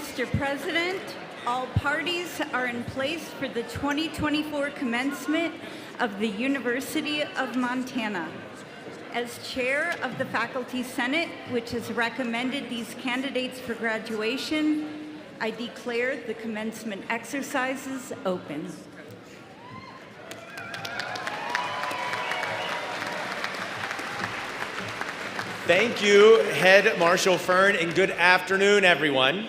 Mr. President, all parties are in place for the 2024 commencement of the University of Montana. As chair of the Faculty Senate, which has recommended these candidates for graduation, I declare the commencement exercises open. Thank you, Head Marshal Fern, and good afternoon, everyone.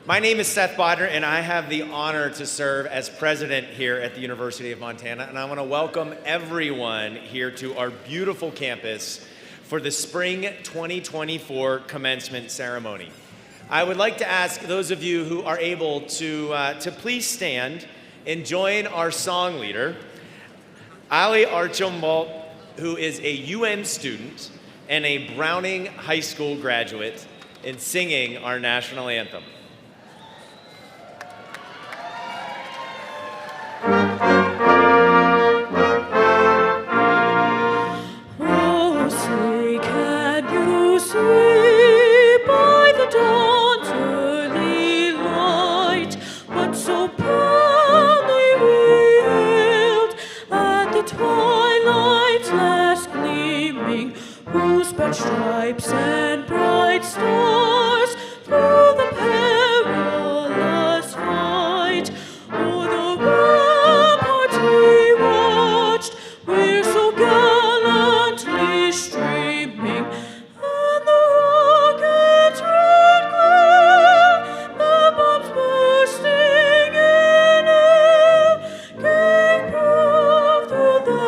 My name is Seth Bodner, and I have the honor to serve as president here at the University of Montana, and I want to welcome everyone here to our beautiful campus for the Spring 2024 commencement ceremony. I would like to ask those of you who are able to please stand and join our song leader, Ali Archibald, who is a UN student and a Browning High School graduate, in singing our national anthem. Oh, say, can you see by the dawn's early light what so proudly we hailed at the twilight's last gleaming, whose spread stripes and bright stars through the perilous fight? Oh, the ramparts we watched, we're so gallantly streaming, and the rockets' red glare, the bombs bursting in air, gave proof through the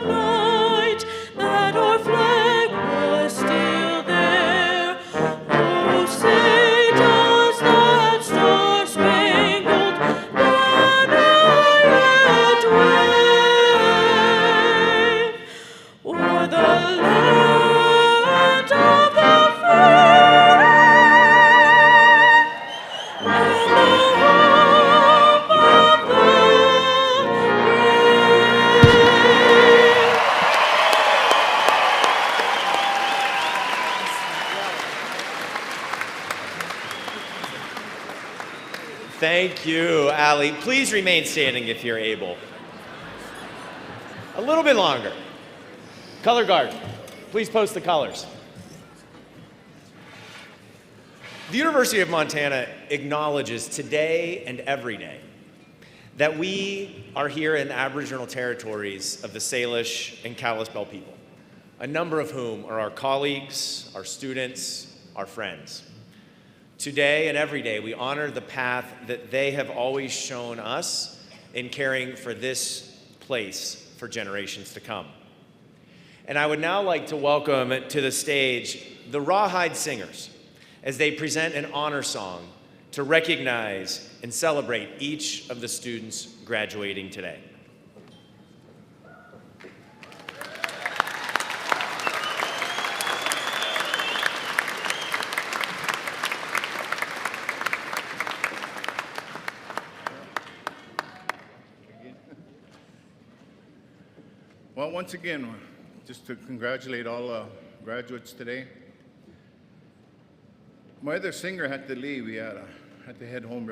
night that our flag was still there. Oh, say, does that star-spangled banner yet wave o'er the land of the free and the home of the brave? Thank you, Ali. Please remain standing if you're able. A little bit longer. Color guard, please post the colors. The University of Montana acknowledges today and every day that we are here in the Aboriginal territories of the Salish and Kalispel people, a number of whom are our colleagues, our students, our friends. Today and every day, we honor the path that they have always shown us in caring for this place for generations to come. And I would now like to welcome to the stage the Rawhide Singers as they present an honor song to recognize and celebrate each of the students graduating today. Well, once again, just to congratulate all graduates today. My other singer had to leave. He had to head home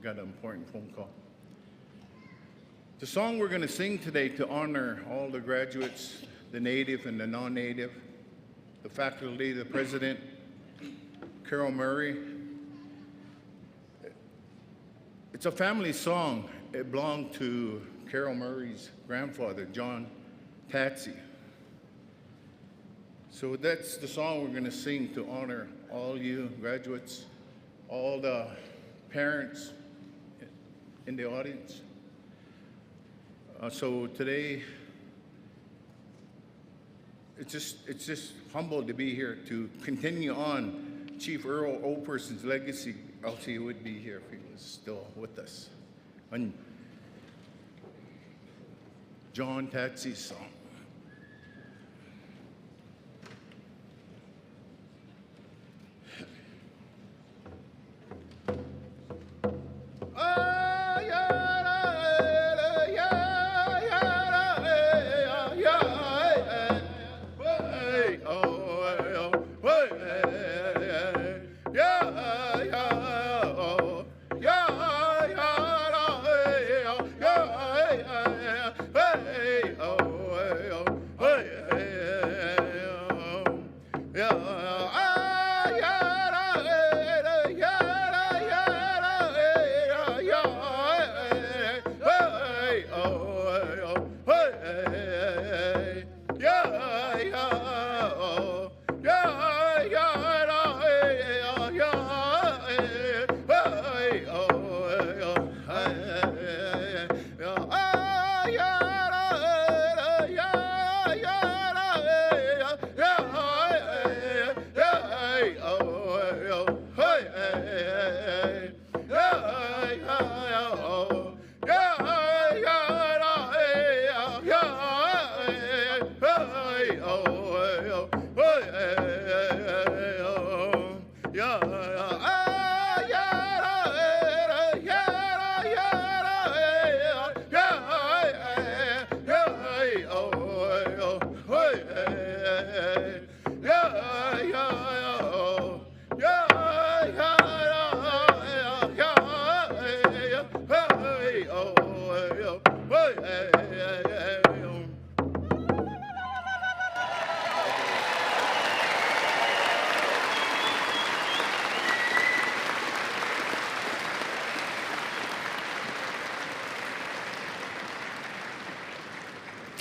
got an important phone call. The song we're going to sing today to honor all the graduates, the native and the non-native, the faculty, the president, Carol Murray. It's a family song. It belonged to Carol Murray's grandfather, John Tatsy. So that's the song we're going to sing to honor all you graduates, all the parents in the audience. So today, it's just humble to be here to continue on Chief Earl Operson's legacy, else he would be here if he was still with us. And John Tatsy's song.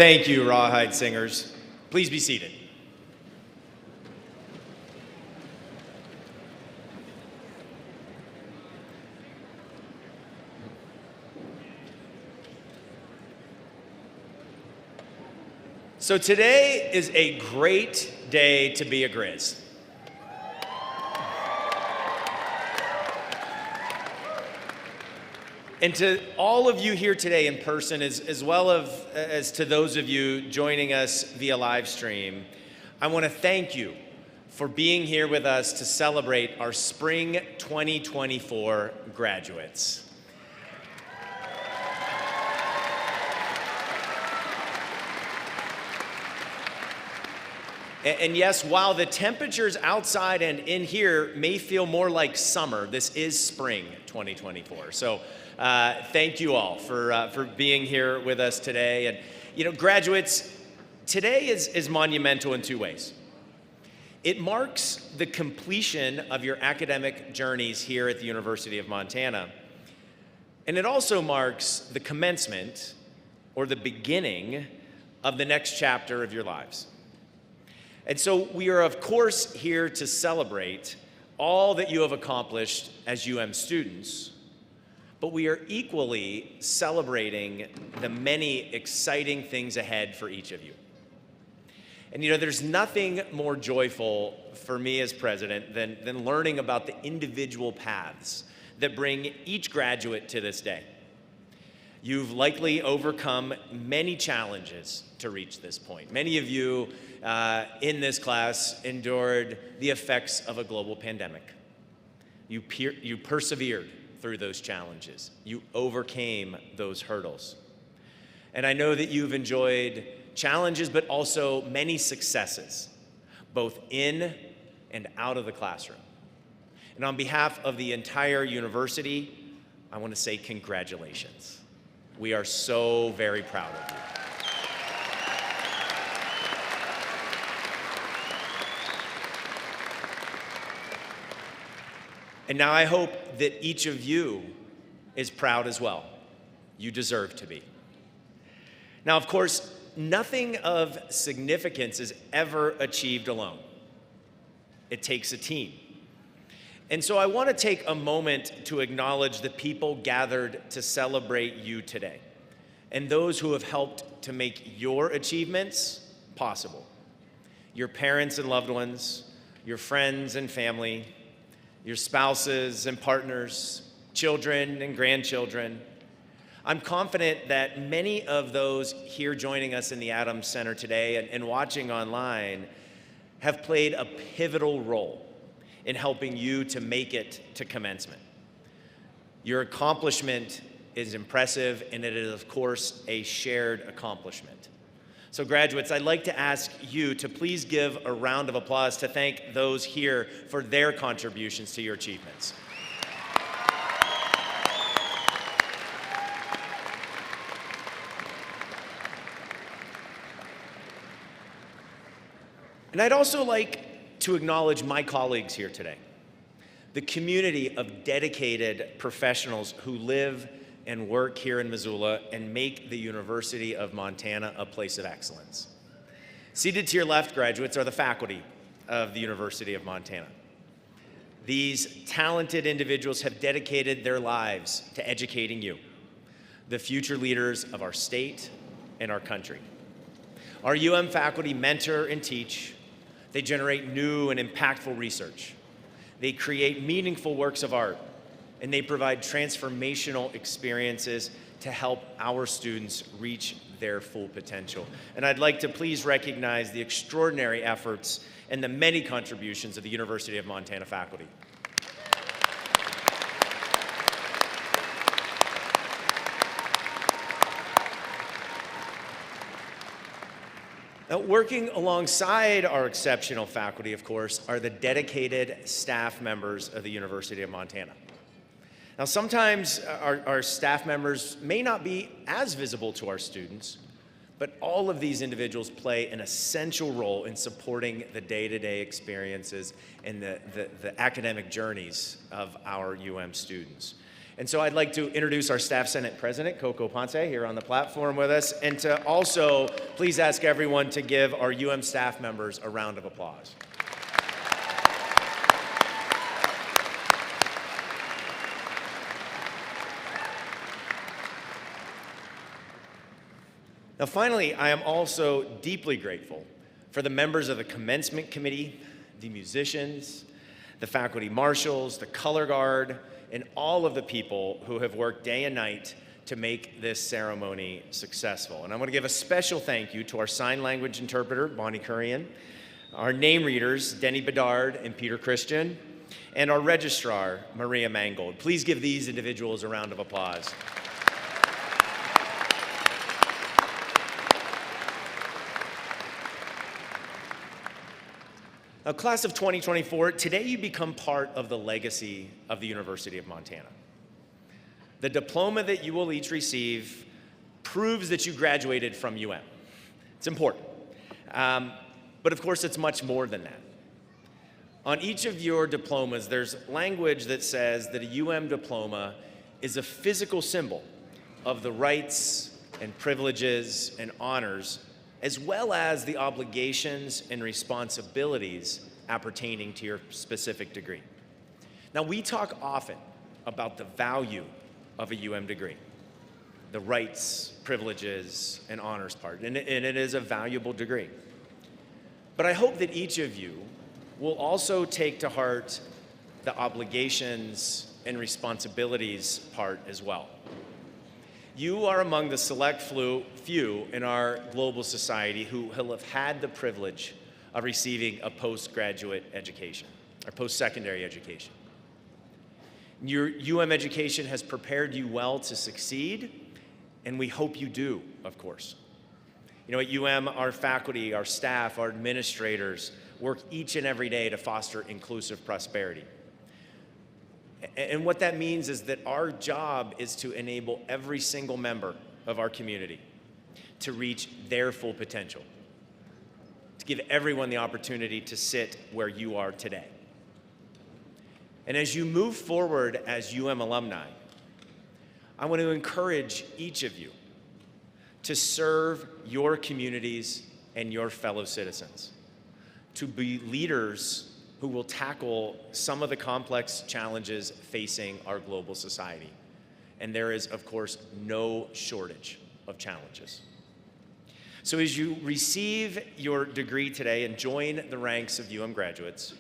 Thank you, Rawhide Singers. Please be seated. So today is a great day to be a Grizz. And to all of you here today in person, as well as to those of you joining us via live stream, I want to thank you for being here with us to celebrate our Spring 2024 graduates. And yes, while the temperatures outside and in here may feel more like summer, this is spring 2024. So thank you all for being here with us today. And you know, graduates, today is monumental in two ways. It marks the completion of your academic journeys here at the University of Montana. And it also marks the commencement or the beginning of the next chapter of your lives. And so we are, of course, here to celebrate all that you have accomplished as students, but we are equally celebrating the many exciting things ahead for each of you. And you know, there's nothing more joyful for me as president than learning about the individual paths that bring each graduate to this day. You've likely overcome many challenges to reach this point. Many of you in this class endured the effects of a global pandemic. You persevered through those challenges. You overcame those hurdles. And I know that you've enjoyed challenges, but also many successes, both in and out of the classroom. And on behalf of the entire university, I want to say congratulations. We are so very proud of you. And now I hope that each of you is proud as well. You deserve to be. Now, of course, nothing of significance is ever achieved alone. It takes a team. And so I want to take a moment to acknowledge the people gathered to celebrate you today and those who have helped to make your achievements possible. Your parents and loved ones, your friends and family, your spouses and partners, children and grandchildren. I'm confident that many of those here joining us in the Adams Center today and watching online have played a pivotal role in helping you to make it to commencement. Your accomplishment is impressive, and it is, of course, a shared accomplishment. So graduates, I'd like to ask you to please give a round of applause to thank those here for their contributions to your achievements. And I'd also like to acknowledge my colleagues here today, the community of dedicated professionals who live and work here in Missoula and make the University of Montana a place of excellence. Seated to your left, graduates, are the faculty of the University of Montana. These talented individuals have dedicated their lives to educating you, the future leaders of our state and our country. Our faculty mentor and teach. They generate new and impactful research. They create meaningful works of art, and they provide transformational experiences to help our students reach their full potential. And I'd like to please recognize the extraordinary efforts and the many contributions of the University of Montana faculty. Now, working alongside our exceptional faculty, of course, are the dedicated staff members of the University of Montana. Now, sometimes our staff members may not be as visible to our students, but all of these individuals play an essential role in supporting the day-to-day experiences and the academic journeys of our students. And so I'd like to introduce our Staff Senate President, Coco Ponce, here on the platform with us, and to also please ask everyone to give our staff members a round of applause. Now, finally, I am also deeply grateful for the members of the Commencement Committee, the musicians, the faculty marshals, the color guard, and all of the people who have worked day and night to make this ceremony successful. And I want to give a special thank you to our sign language interpreter, Bonnie Kurian, our name readers, Denny Bedard and Peter Christian, and our registrar, Maria Mangold. Please give these individuals a round of applause. Now, class of 2024, today you become part of the legacy of the University of Montana. The diploma that you will each receive proves that you graduated from UM. It's important. But of course, it's much more than that. On each of your diplomas, there's language that says that a UM diploma is a physical symbol of the rights and privileges and honors, as well as the obligations and responsibilities appertaining to your specific degree. Now, we talk often about the value of a UM degree, the rights, privileges, and honors part, and it is a valuable degree. But I hope that each of you will also take to heart the obligations and responsibilities part as well. You are among the select few in our global society who will have had the privilege of receiving a postgraduate education, or post-secondary education. Your UM education has prepared you well to succeed, and we hope you do, of course. You know, at UM, our faculty, our staff, our administrators work each and every day to foster inclusive prosperity. And what that means is that our job is to enable every single member of our community to reach their full potential, to give everyone the opportunity to sit where you are today. And as you move forward as UM alumni, I want to encourage each of you to serve your communities and your fellow citizens, to be leaders who will tackle some of the complex challenges facing our global society. And there is, of course, no shortage of challenges. So as you receive your degree today and join the ranks of UM graduates,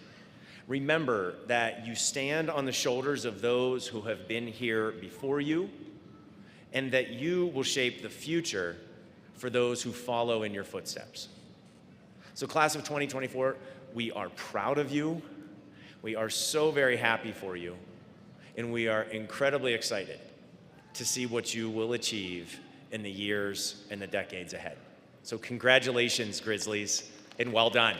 remember that you stand on the shoulders of those who have been here before you, and that you will shape the future for those who follow in your footsteps. So class of 2024, we are proud of you. We are so very happy for you. And we are incredibly excited to see what you will achieve in the years and the decades ahead. So congratulations, Grizzlies, and well done.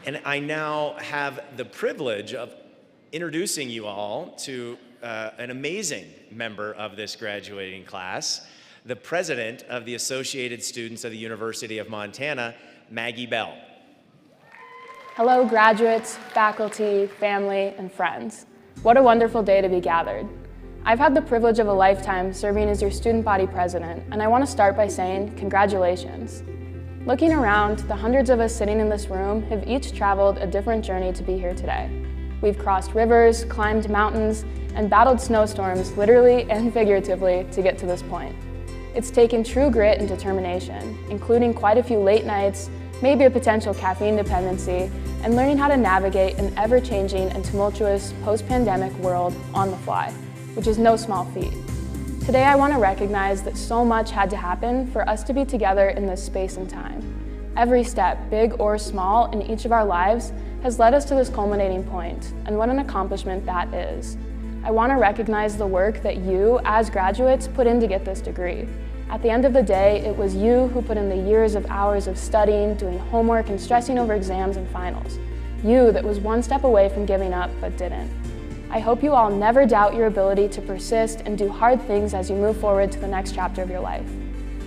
And I now have the privilege of introducing you all to an amazing member of this graduating class, the president of the Associated Students of the University of Montana, Maggie Bell. Hello, graduates, faculty, family, and friends. What a wonderful day to be gathered. I've had the privilege of a lifetime serving as your student body president, and I want to start by saying congratulations. Looking around, the hundreds of us sitting in this room have each traveled a different journey to be here today. We've crossed rivers, climbed mountains, and battled snowstorms, literally and figuratively, to get to this point. It's taken true grit and determination, including quite a few late nights, maybe a potential caffeine dependency, and learning how to navigate an ever-changing and tumultuous post-pandemic world on the fly, which is no small feat. Today I want to recognize that so much had to happen for us to be together in this space and time. Every step, big or small, in each of our lives has led us to this culminating point, and what an accomplishment that is. I want to recognize the work that you, as graduates, put in to get this degree. At the end of the day, it was you who put in the years of hours of studying, doing homework, and stressing over exams and finals. You that was one step away from giving up, but didn't. I hope you all never doubt your ability to persist and do hard things as you move forward to the next chapter of your life.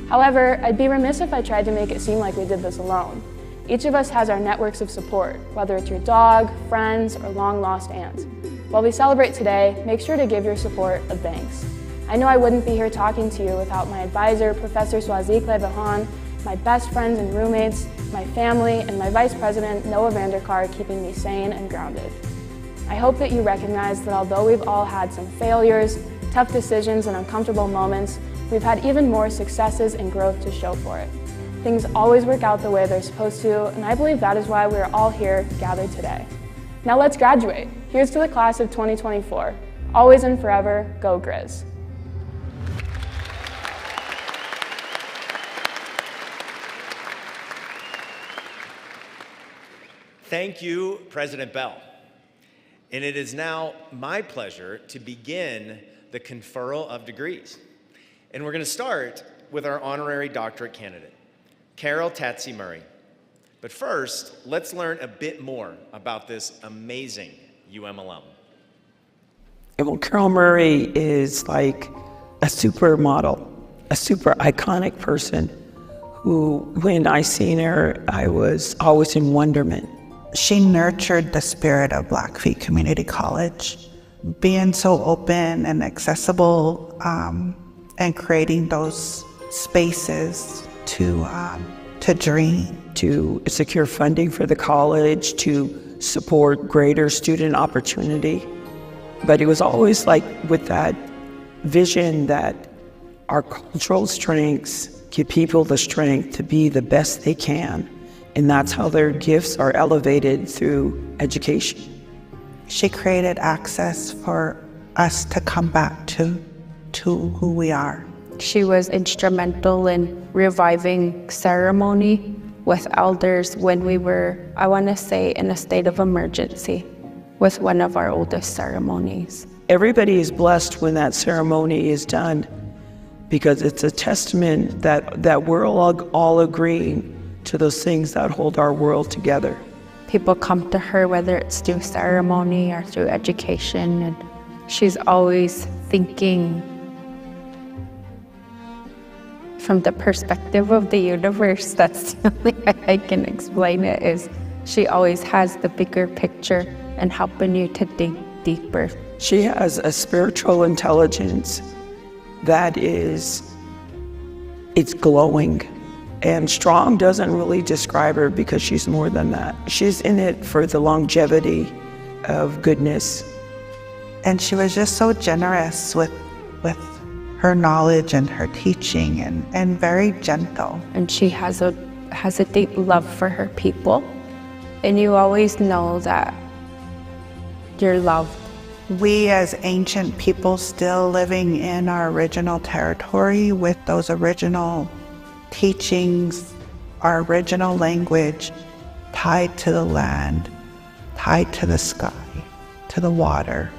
However, I'd be remiss if I tried to make it seem like we did this alone. Each of us has our networks of support, whether it's your dog, friends, or long-lost aunts. While we celebrate today, make sure to give your support a thanks. I know I wouldn't be here talking to you without my advisor, Professor Swazik Levahan, my best friends and roommates, my family, and my Vice President, Noah Vanderkar, keeping me sane and grounded. I hope that you recognize that although we've all had some failures, tough decisions, and uncomfortable moments, we've had even more successes and growth to show for it. Things always work out the way they're supposed to, and I believe that is why we are all here gathered today. Now let's graduate. Here's to the class of 2024. Always and forever, go Grizz. Thank you, President Bell. And it is now my pleasure to begin the conferral of degrees. And we're going to start with our honorary doctorate candidate, Carol Tatsy Murray. But first, let's learn a bit more about this amazing UM alum. Well, Carol Murray is like a supermodel, a super iconic person who, when I seen her, I was always in wonderment. She nurtured the spirit of Blackfeet Community College, being so open and accessible, and creating those spaces to dream. To secure funding for the college, to support greater student opportunity. But it was always like with that vision that our cultural strengths give people the strength to be the best they can. And that's how their gifts are elevated through education. She created access for us to come back to who we are. She was instrumental in reviving ceremony with elders when we were, I want to say, in a state of emergency with one of our oldest ceremonies. Everybody is blessed when that ceremony is done because it's a testament that we're all agreeing to those things that hold our world together. People come to her whether it's through ceremony or through education, and she's always thinking from the perspective of the universe. That's the only way I can explain it, is she always has the bigger picture and helping you to think deeper. She has a spiritual intelligence that it's glowing. And strong doesn't really describe her because she's more than that. She's in it for the longevity of goodness. And she was just so generous with her knowledge and her teaching, and very gentle. And she has a deep love for her people. And you always know that you're loved. We as ancient people still living in our original territory with those original teachings, our original language tied to the land, tied to the sky, to the water.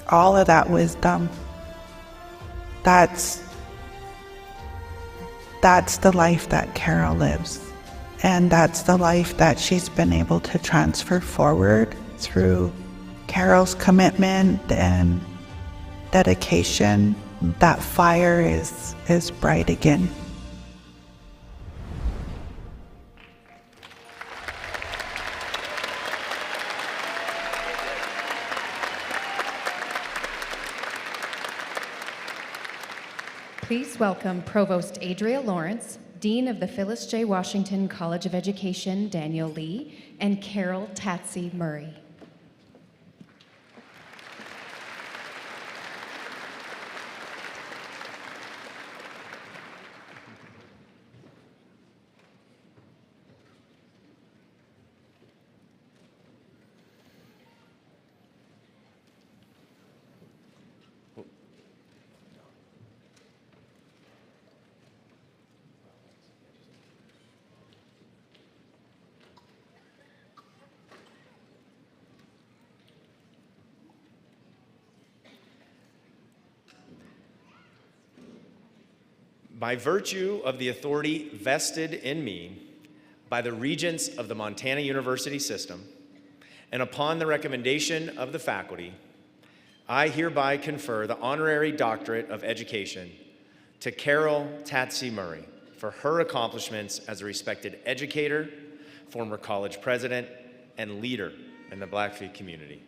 All of that wisdom, that's the life that Carol lives. And that's the life that she's been able to transfer forward through Carol's commitment and dedication. That fire is bright again. Please welcome Provost Adria Lawrence, Dean of the Phyllis J. Washington College of Education, Daniel Lee, and Carol Tatsy Murray. By virtue of the authority vested in me by the Regents of the Montana University System, and upon the recommendation of the faculty, I hereby confer the Honorary Doctorate of Education to Carol Tatsy Murray for her accomplishments as a respected educator, former college president, and leader in the Blackfeet community.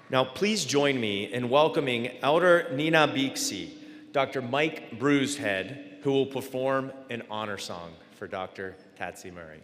Now, please join me in welcoming Elder Nina Bixi, Dr. Mike Bruishead, who will perform an honor song for Dr. Tatsy Murray.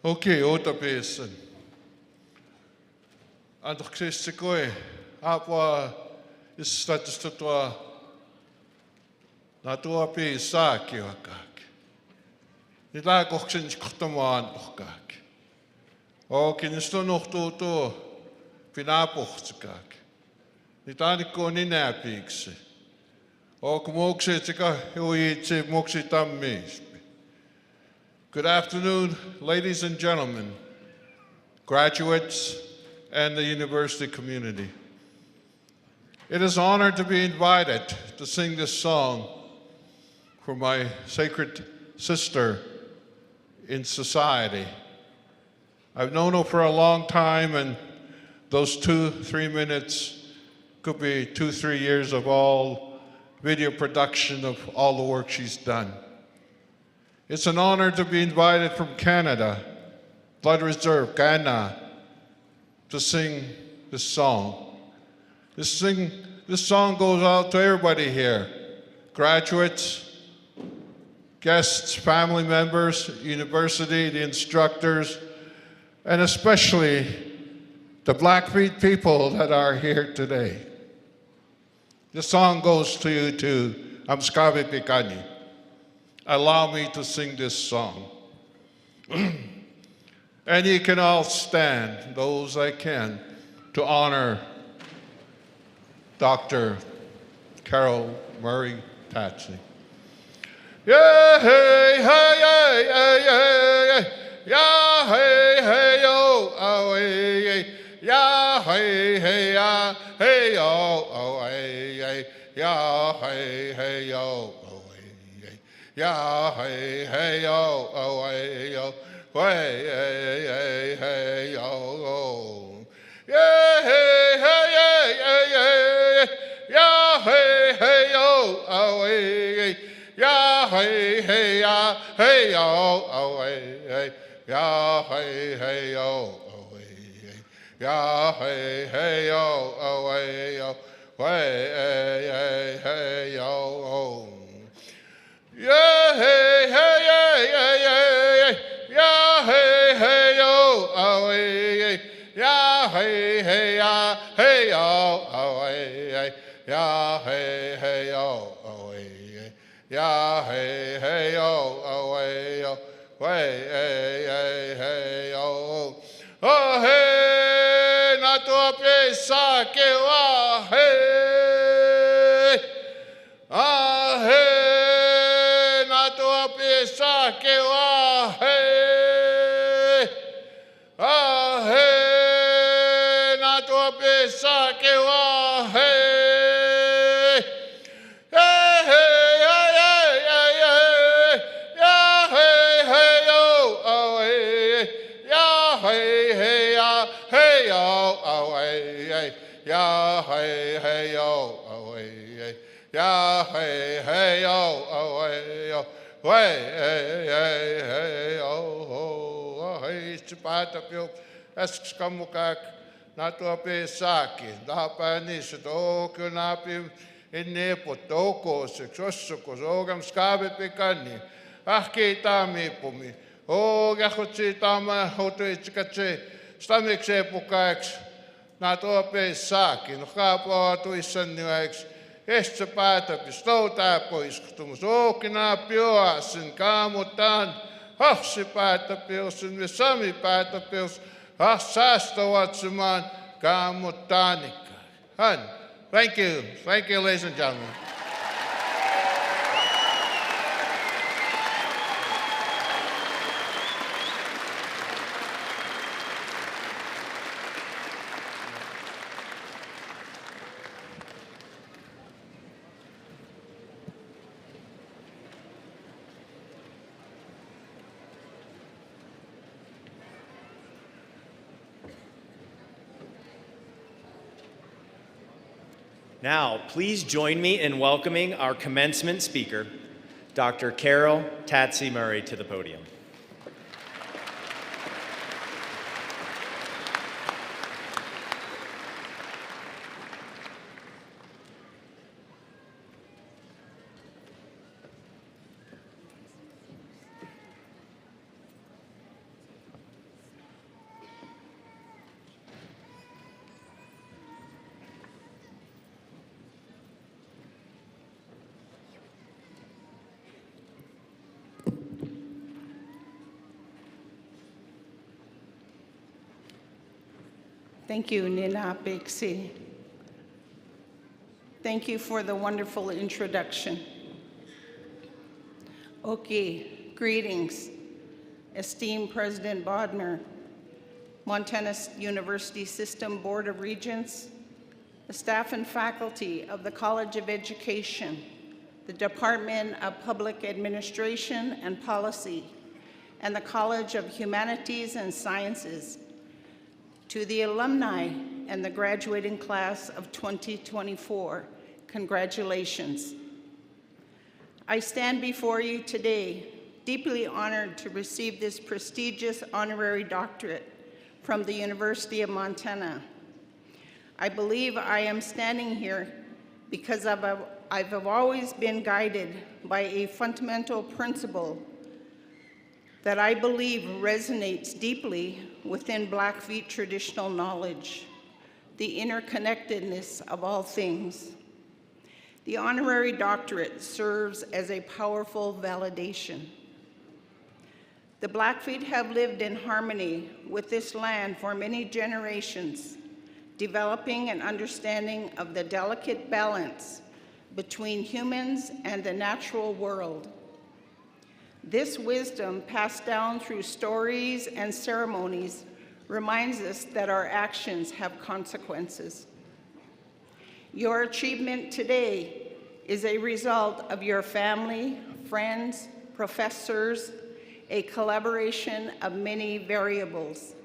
Okay, ota pesan. Antok kse koe, apa is status toa na toa pe sa ki wakak. Ni la koksen skotama antok. O kinisto nog to pinapochtskak. Ni tani ko ni napikse. O kumokse tika hui tse mokse tammes. Good afternoon, ladies and gentlemen, graduates, and the university community. It is an honor to be invited to sing this song for my sacred sister in society. I've known her for a long time, and those 2-3 minutes could be 2-3 years of all video production of all the work she's done. It's an honor to be invited from Canada, Blood Reserve, Ghana, to sing this song. This song goes out to everybody here, graduates, guests, family members, university, the instructors, and especially the Blackfeet people that are here today. This song goes to you too. Amskabe Pikani. Allow me to sing this song. And you can all stand, those I can, to honor Dr. Carol Murray Tatsy. Yeah, hey, hey, hey, hey, hey, yeah, hey, hey, yo, oh, hey, yeah, hey, hey, yeah, hey, yo, oh, hey, yeah, hey, hey, yo. Yeah, hey, hey, yo, oh, hey, yo, hey, hey, yo. Yeah, hey, hey, hey, hey, yeah, hey, hey, yo, oh, hey, yeah, hey, hey, yeah, hey, yo, oh, hey, yeah, hey, hey, yo, oh, hey, yeah, hey, hey, yo, oh, hey, yo, hey, yo. Yeah, hey, hey, hey, hey, hey, yeah, hey, hey, yo, oh, hey, yeah, hey, hey, yeah, hey, yo, oh, hey, yeah, hey, hey, yo, oh, hey, yeah, hey, hey, yo, oh, hey, yo, hey, yo, oh, hey, na tua pesa que wa, hey, ah, hey. Que wa hey, ah hey, na tua pesa que wa hey, hey hey hey hey hey, yeah hey hey yo, oh hey, yeah hey hey ya, hey yo, oh hey, yeah hey hey yo, oh hey, yeah hey hey yo, oh hey yo. Hey, oh, hey, chipata pio, eskamukak, natua pesaki, dapanis, toko napim, in nepotoko, sexosoko, zogam scabe pecani, ahki tami pumi. O gachotsi tama hotu itikache, stamik se pukaeks, na tope saki, no kapo atu isan niwaeks, este pata pistouta poiskutumus, o kina pioa sin kamutan, hahsi pata piosin, vesami pata pios, saastavatsumaan kamutanikka. Thank you, ladies and gentlemen. Now, please join me in welcoming our commencement speaker, Dr. Carol Tatsy Murray, to the podium. Thank you, Nina Bixi. Thank you for the wonderful introduction. Okay, greetings, esteemed President Bodmer, Montana University System Board of Regents, the staff and faculty of the College of Education, the Department of Public Administration and Policy, and the College of Humanities and Sciences, to the alumni and the graduating class of 2024, congratulations. I stand before you today deeply honored to receive this prestigious honorary doctorate from the University of Montana. I believe I am standing here because I've always been guided by a fundamental principle that I believe resonates deeply within Blackfeet traditional knowledge, the interconnectedness of all things. The honorary doctorate serves as a powerful validation. The Blackfeet have lived in harmony with this land for many generations, developing an understanding of the delicate balance between humans and the natural world. This wisdom, passed down through stories and ceremonies, reminds us that our actions have consequences. Your achievement today is a result of your family, friends, professors, a collaboration of many variables,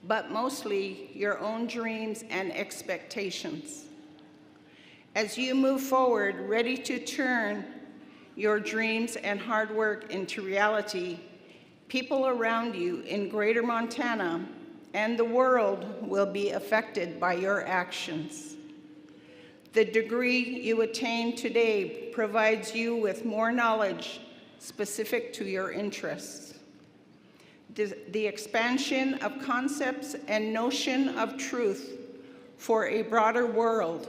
but mostly your own dreams and expectations. As you move forward, ready to turn your dreams and hard work into reality, people around you in Greater Montana and the world will be affected by your actions. The degree you attain today provides you with more knowledge specific to your interests. The expansion of concepts and notion of truth for a broader world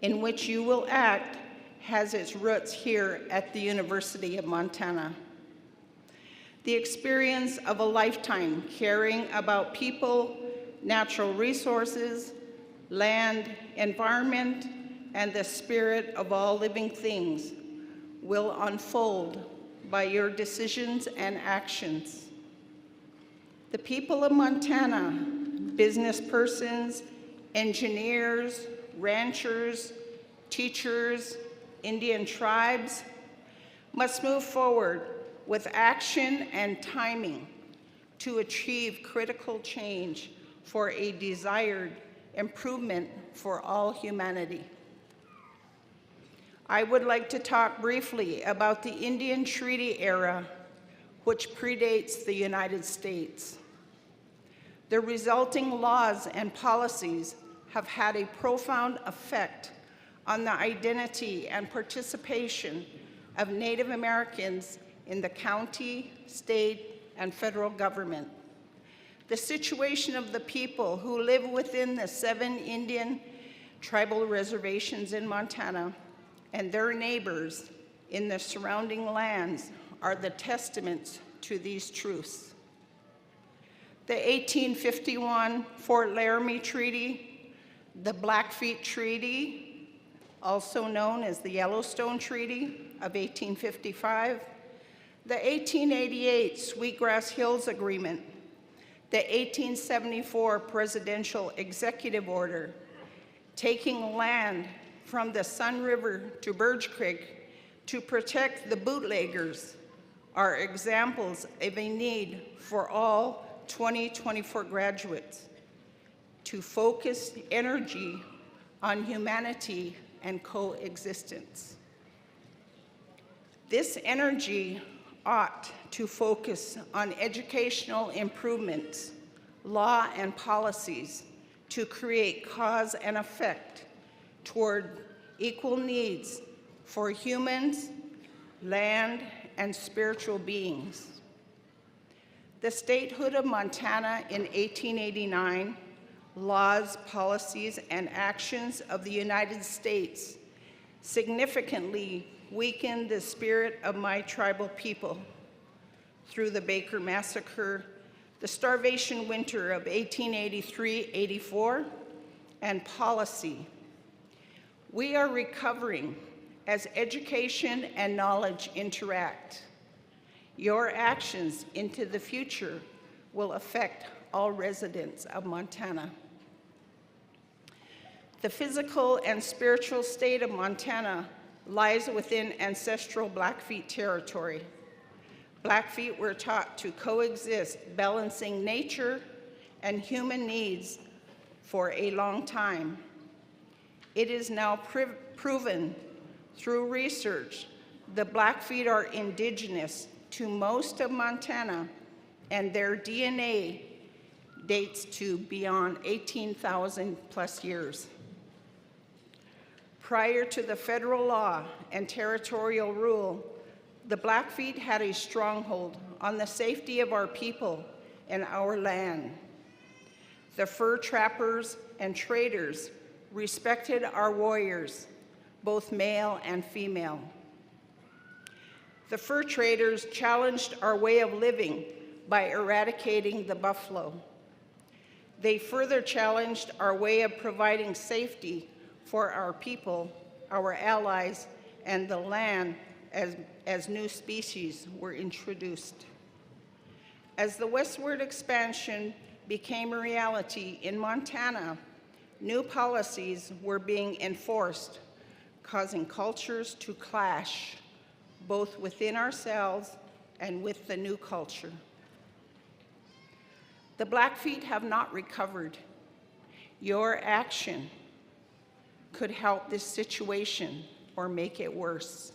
in which you will act has its roots here at the University of Montana. The experience of a lifetime caring about people, natural resources, land, environment, and the spirit of all living things will unfold by your decisions and actions. The people of Montana, business persons, engineers, ranchers, teachers, Indian tribes, must move forward with action and timing to achieve critical change for a desired improvement for all humanity. I would like to talk briefly about the Indian Treaty era, which predates the United States. The resulting laws and policies have had a profound effect on the identity and participation of Native Americans in the county, state, and federal government. The situation of the people who live within the 7 Indian tribal reservations in Montana and their neighbors in the surrounding lands are the testaments to these truths. The 1851 Fort Laramie Treaty, the Blackfeet Treaty, also known as the Yellowstone Treaty of 1855, the 1888 Sweetgrass Hills Agreement, the 1874 Presidential Executive Order, taking land from the Sun River to Birch Creek to protect the bootleggers, are examples of a need for all 2024 graduates to focus energy on humanity and coexistence. This energy ought to focus on educational improvements, law and policies to create cause and effect toward equal needs for humans, land, and spiritual beings. The statehood of Montana in 1889, laws, policies, and actions of the United States significantly weakened the spirit of my tribal people through the Baker Massacre, the starvation winter of 1883-84, and policy. We are recovering as education and knowledge interact. Your actions into the future will affect all residents of Montana. The physical and spiritual state of Montana lies within ancestral Blackfeet territory. Blackfeet were taught to coexist, balancing nature and human needs for a long time. It is now proven through research the Blackfeet are indigenous to most of Montana, and their DNA dates to beyond 18,000 plus years. Prior to the federal law and territorial rule, the Blackfeet had a stronghold on the safety of our people and our land. The fur trappers and traders respected our warriors, both male and female. The fur traders challenged our way of living by eradicating the buffalo. They further challenged our way of providing safety for our people, our allies, and the land as new species were introduced. As the westward expansion became a reality in Montana, new policies were being enforced, causing cultures to clash, both within ourselves and with the new culture. The Blackfeet have not recovered. Your action could help this situation or make it worse.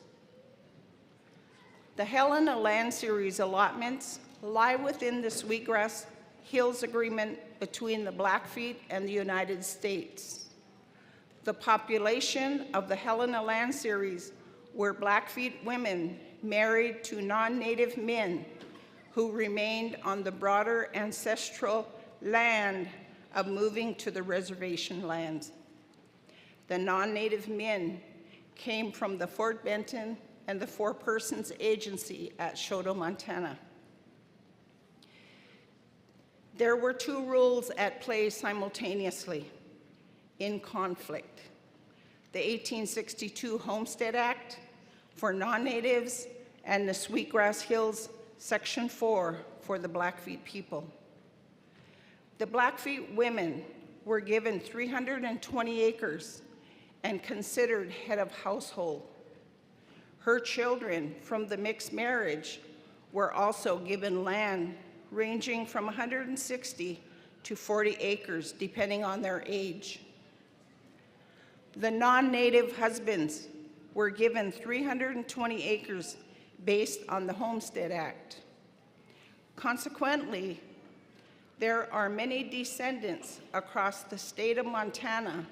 The Helena Land Series allotments lie within the Sweetgrass Hills Agreement between the Blackfeet and the United States. The population of the Helena Land Series were Blackfeet women married to non-Native men who remained on the broader ancestral land of moving to the reservation lands. The non-Native men came from the Fort Benton and the Four Persons Agency at Choteau, Montana. There were two rules at play simultaneously in conflict: the 1862 Homestead Act for non-natives and the Sweetgrass Hills Section 4 for the Blackfeet people. The Blackfeet women were given 320 acres and considered head of household. Her children from the mixed marriage were also given land ranging from 160 to 40 acres, depending on their age. The non-native husbands were given 320 acres based on the Homestead Act. Consequently, there are many descendants across the state of Montana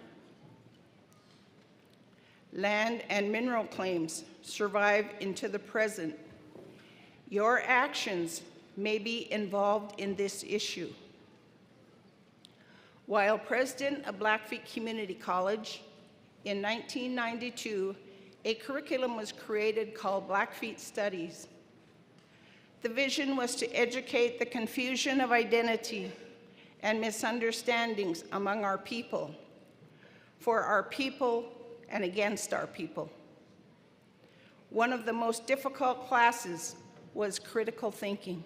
land, and mineral claims survive into the present. Your actions may be involved in this issue. While president of Blackfeet Community College, in 1992, a curriculum was created called Blackfeet Studies. The vision was to educate the confusion of identity and misunderstandings among our people, for our people and against our people. One of the most difficult classes was critical thinking.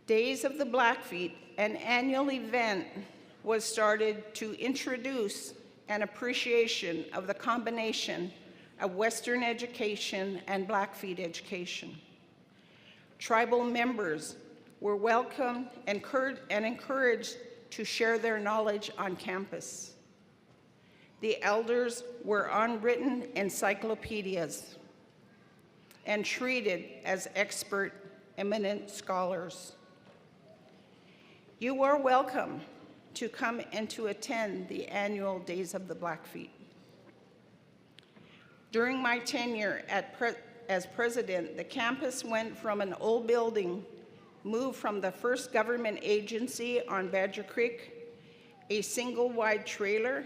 Days of the Blackfeet, an annual event, was started to introduce an appreciation of the combination of Western education and Blackfeet education. Tribal members were welcomed and encouraged to share their knowledge on campus. The elders were unwritten encyclopedias and treated as expert, eminent scholars. You are welcome to come and to attend the annual Days of the Blackfeet. During my tenure as president, the campus went from an old building, moved from the first government agency on Badger Creek, a single wide trailer,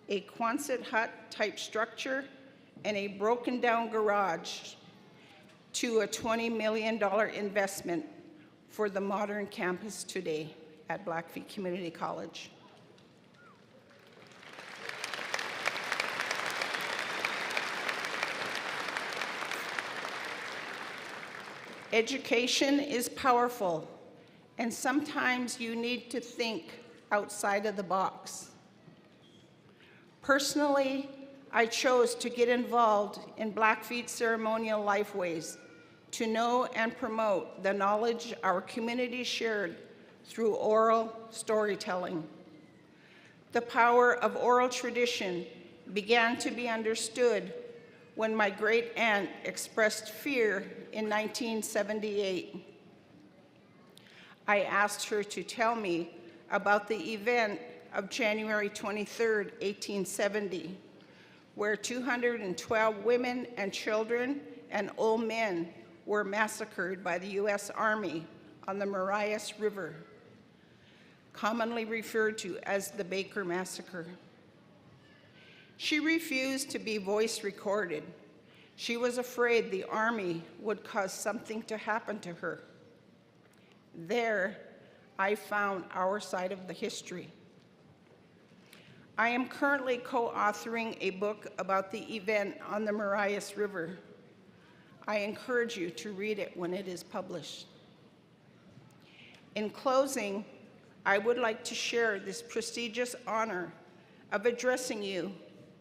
a Quonset hut type structure, and a broken down garage, to a $20 million investment for the modern campus today at Blackfeet Community College. Education is powerful, and sometimes you need to think outside of the box. Personally, I chose to get involved in Blackfeet ceremonial lifeways to know and promote the knowledge our community shared through oral storytelling. The power of oral tradition began to be understood when my great aunt expressed fear in 1978. I asked her to tell me about the event of January 23, 1870, where 212 women and children and old men were massacred by the U.S. Army on the Marias River, commonly referred to as the Baker Massacre. She refused to be voice recorded. She was afraid the Army would cause something to happen to her. There, I found our side of the history. I am currently co-authoring a book about the event on the Marias River. I encourage you to read it when it is published. In closing, I would like to share this prestigious honor of addressing you,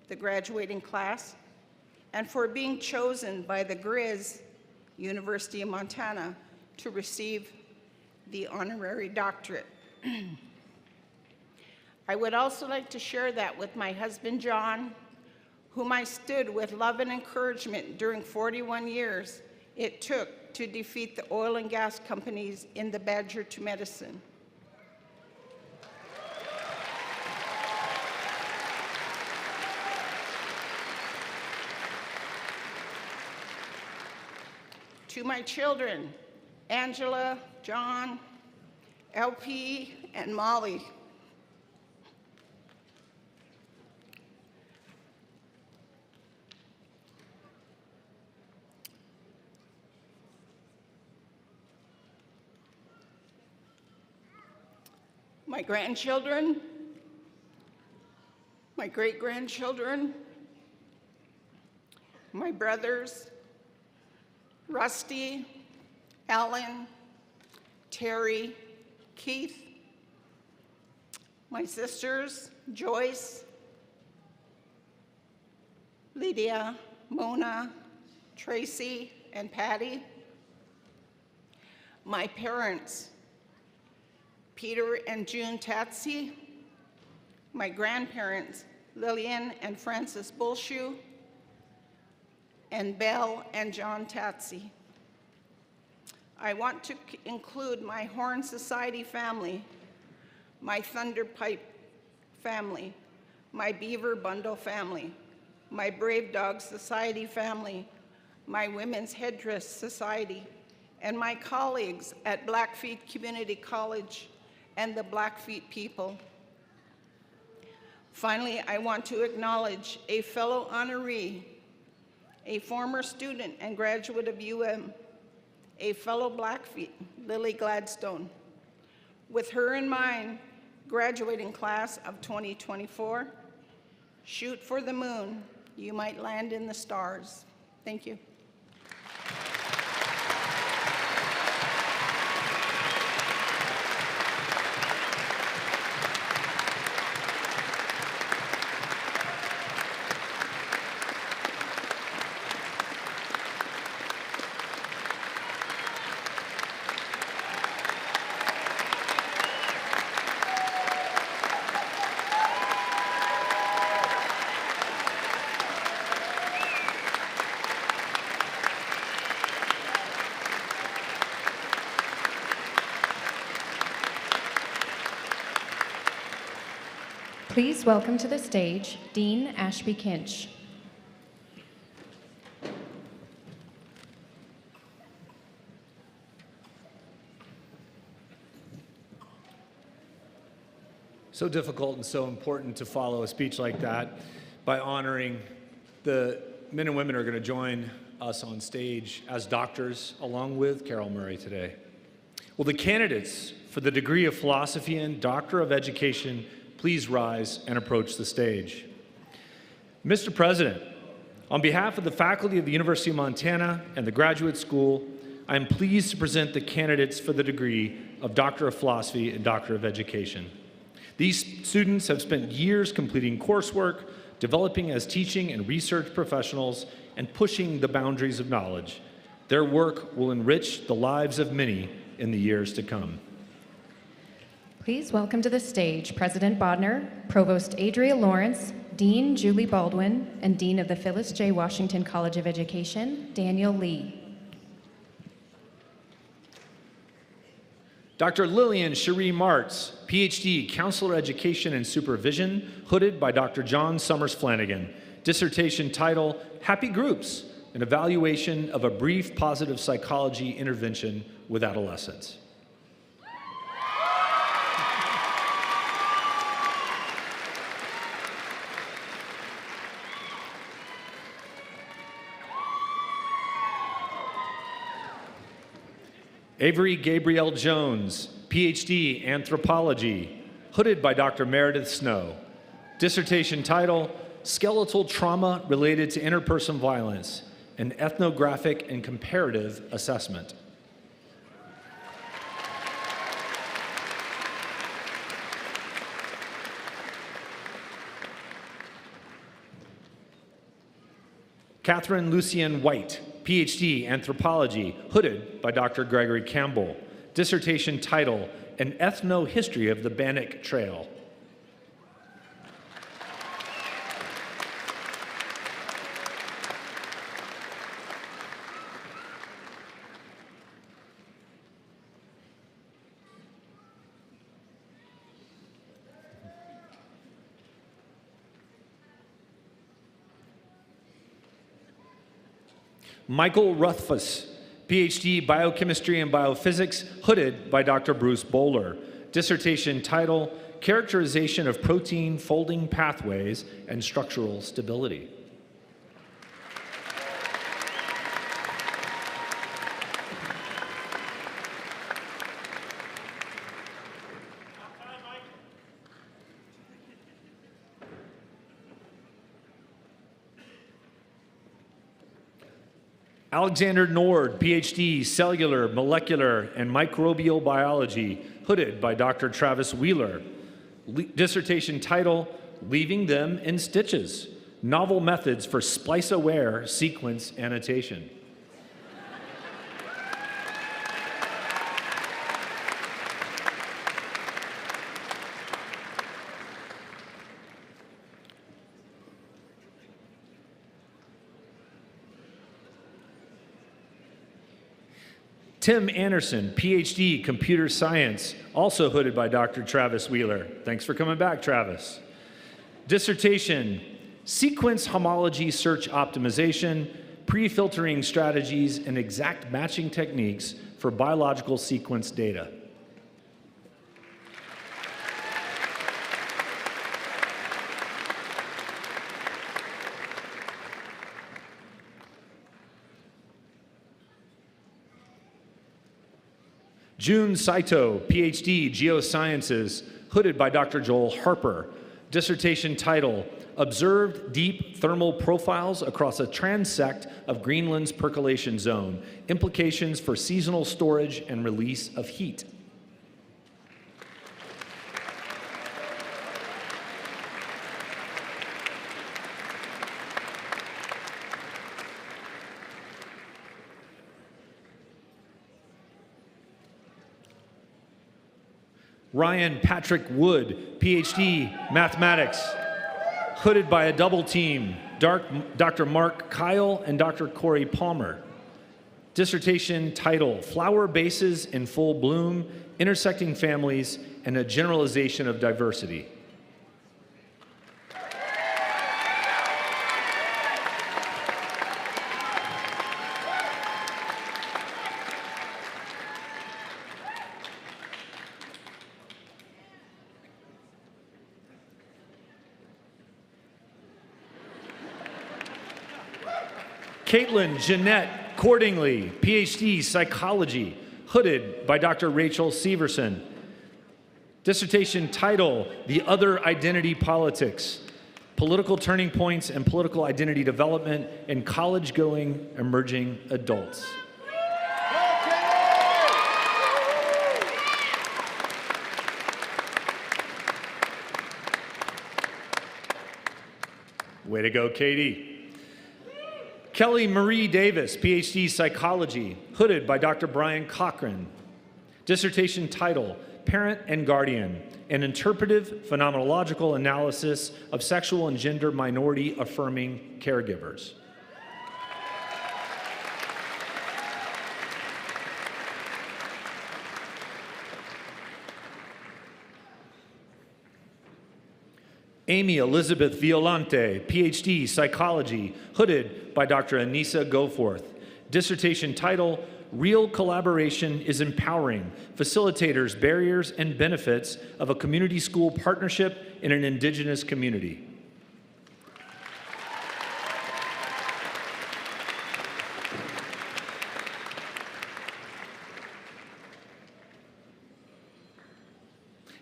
the graduating class, and for being chosen by the Grizz, University of Montana, to receive the honorary doctorate. I would also like to share that with my husband, John, whom I stood with love and encouragement during 41 years it took to defeat the oil and gas companies in the Badger to Medicine. To my children, Angela, John, LP, and Molly, my grandchildren, my great-grandchildren, my brothers, Rusty, Alan, Terry, Keith, my sisters, Joyce, Lydia, Mona, Tracy, and Patty, my parents, Peter and June Tatsy, my grandparents, Lillian and Francis Bullshoe, and Belle and John Tatsy. I want to include my Horn Society family, my Thunderpipe family, my Beaver Bundle family, my Brave Dog Society family, my Women's Headdress Society, and my colleagues at Blackfeet Community College and the Blackfeet people. Finally, I want to acknowledge a fellow honoree, a former student and graduate of UM, a fellow Blackfeet, Lily Gladstone. With her in mind, graduating class of 2024, shoot for the moon, you might land in the stars. Thank you. Please welcome to the stage Dean Ashby Kinch. So difficult and so important to follow a speech like that by honoring the men and women who are going to join us on stage as doctors along with Carol Murray today. Will the candidates for the degree of philosophy and Doctor of Education please rise and approach the stage. Mr. President, on behalf of the faculty of the University of Montana and the Graduate School, I am pleased to present the candidates for the degree of Doctor of Philosophy and Doctor of Education. These students have spent years completing coursework, developing as teaching and research professionals, and pushing the boundaries of knowledge. Their work will enrich the lives of many in the years to come. Please welcome to the stage President Bodner, Provost Adria Lawrence, Dean Julie Baldwin, and Dean of the Phyllis J. Washington College of Education, Daniel Lee. Dr. Lillian Cherie Martz, PhD, Counselor Education and Supervision, hooded by Dr. John Summers Flanagan. Dissertation title, Happy Groups, an evaluation of a brief positive psychology intervention with adolescents. Avery Gabrielle Jones, PhD, Anthropology, hooded by Dr. Meredith Snow. Dissertation title, Skeletal Trauma Related to Interpersonal Violence, an Ethnographic and Comparative Assessment. Catherine Lucien White, PhD, Anthropology, hooded by Dr. Gregory Campbell. Dissertation title, An Ethno-History of the Bannock Trail. Michael Rothfuss, PhD, Biochemistry and Biophysics, hooded by Dr. Bruce Bowler. Dissertation title, Characterization of Protein Folding Pathways and Structural Stability. Alexander Nord, PhD, Cellular, Molecular, and Microbial Biology, hooded by Dr. Travis Wheeler. Dissertation title, Leaving Them in Stitches, Novel Methods for Splice-Aware Sequence Annotation. Tim Anderson, PhD, Computer Science, also hooded by Dr. Travis Wheeler. Thanks for coming back, Travis. Dissertation, Sequence Homology Search Optimization, Pre-filtering Strategies and Exact Matching Techniques for Biological Sequence Data. June Saito, PhD, Geosciences, hooded by Dr. Joel Harper. Dissertation title, Observed Deep Thermal Profiles Across a Transect of Greenland's Percolation Zone, Implications for Seasonal Storage and Release of Heat. Ryan Patrick Wood, PhD, Mathematics, hooded by a double team, Dr. Mark Kyle and Dr. Corey Palmer. Dissertation title, Flower Bases in Full Bloom, Intersecting Families, and a Generalization of Diversity. Caitlin Jeanette Cordingley, PhD, Psychology, hooded by Dr. Rachel Severson. Dissertation title, The Other Identity Politics, Political Turning Points and Political Identity Development in College-Going Emerging Adults. Way to go, Katie. Kelly Marie Davis, PhD, Psychology, hooded by Dr. Brian Cochran. Dissertation title, Parent and Guardian, an interpretive phenomenological analysis of sexual and gender minority affirming caregivers. Amy Elizabeth Violante, PhD, Psychology, hooded by Dr. Anissa Goforth. Dissertation title, Real Collaboration is Empowering, Facilitators, Barriers, and Benefits of a Community School Partnership in an Indigenous Community.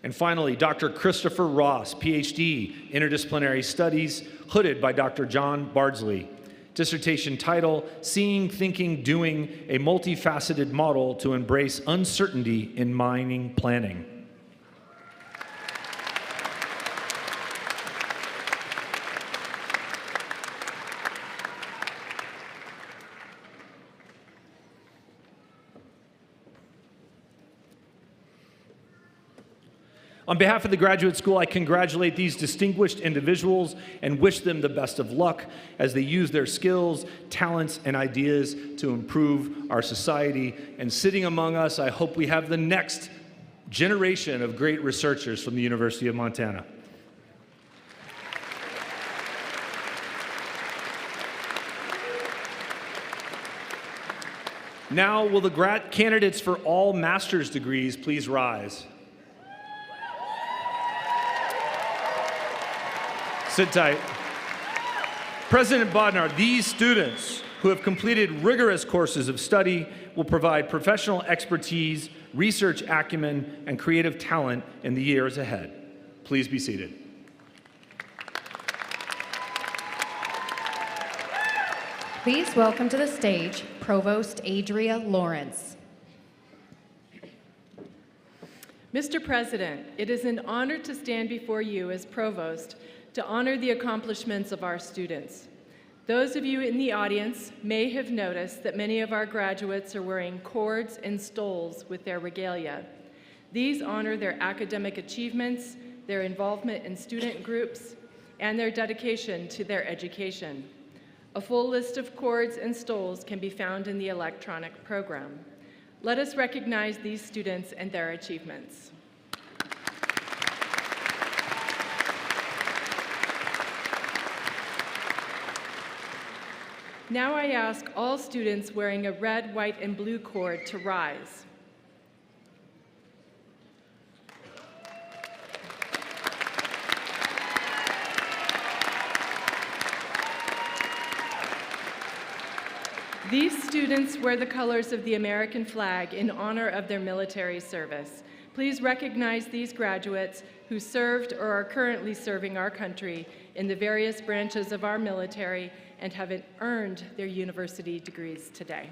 And finally, Dr. Christopher Ross, PhD, Interdisciplinary Studies, hooded by Dr. John Bardsley. Dissertation title, Seeing, Thinking, Doing, a Multifaceted Model to Embrace Uncertainty in Mining Planning. On behalf of the Graduate School, I congratulate these distinguished individuals and wish them the best of luck as they use their skills, talents, and ideas to improve our society. And sitting among us, I hope we have the next generation of great researchers from the University of Montana. Now, will the candidates for all master's degrees please rise? Sit tight. President Bodnar, these students who have completed rigorous courses of study will provide professional expertise, research acumen, and creative talent in the years ahead. Please be seated. Please welcome to the stage Provost Adria Lawrence. Mr. President, it is an honor to stand before you as Provost to honor the accomplishments of our students. Those of you in the audience may have noticed that many of our graduates are wearing cords and stoles with their regalia. These honor their academic achievements, their involvement in student groups, and their dedication to their education. A full list of cords and stoles can be found in the electronic program. Let us recognize these students and their achievements. Now I ask all students wearing a red, white, and blue cord to rise. These students wear the colors of the American flag in honor of their military service. Please recognize these graduates who served or are currently serving our country in the various branches of our military and have earned their university degrees today.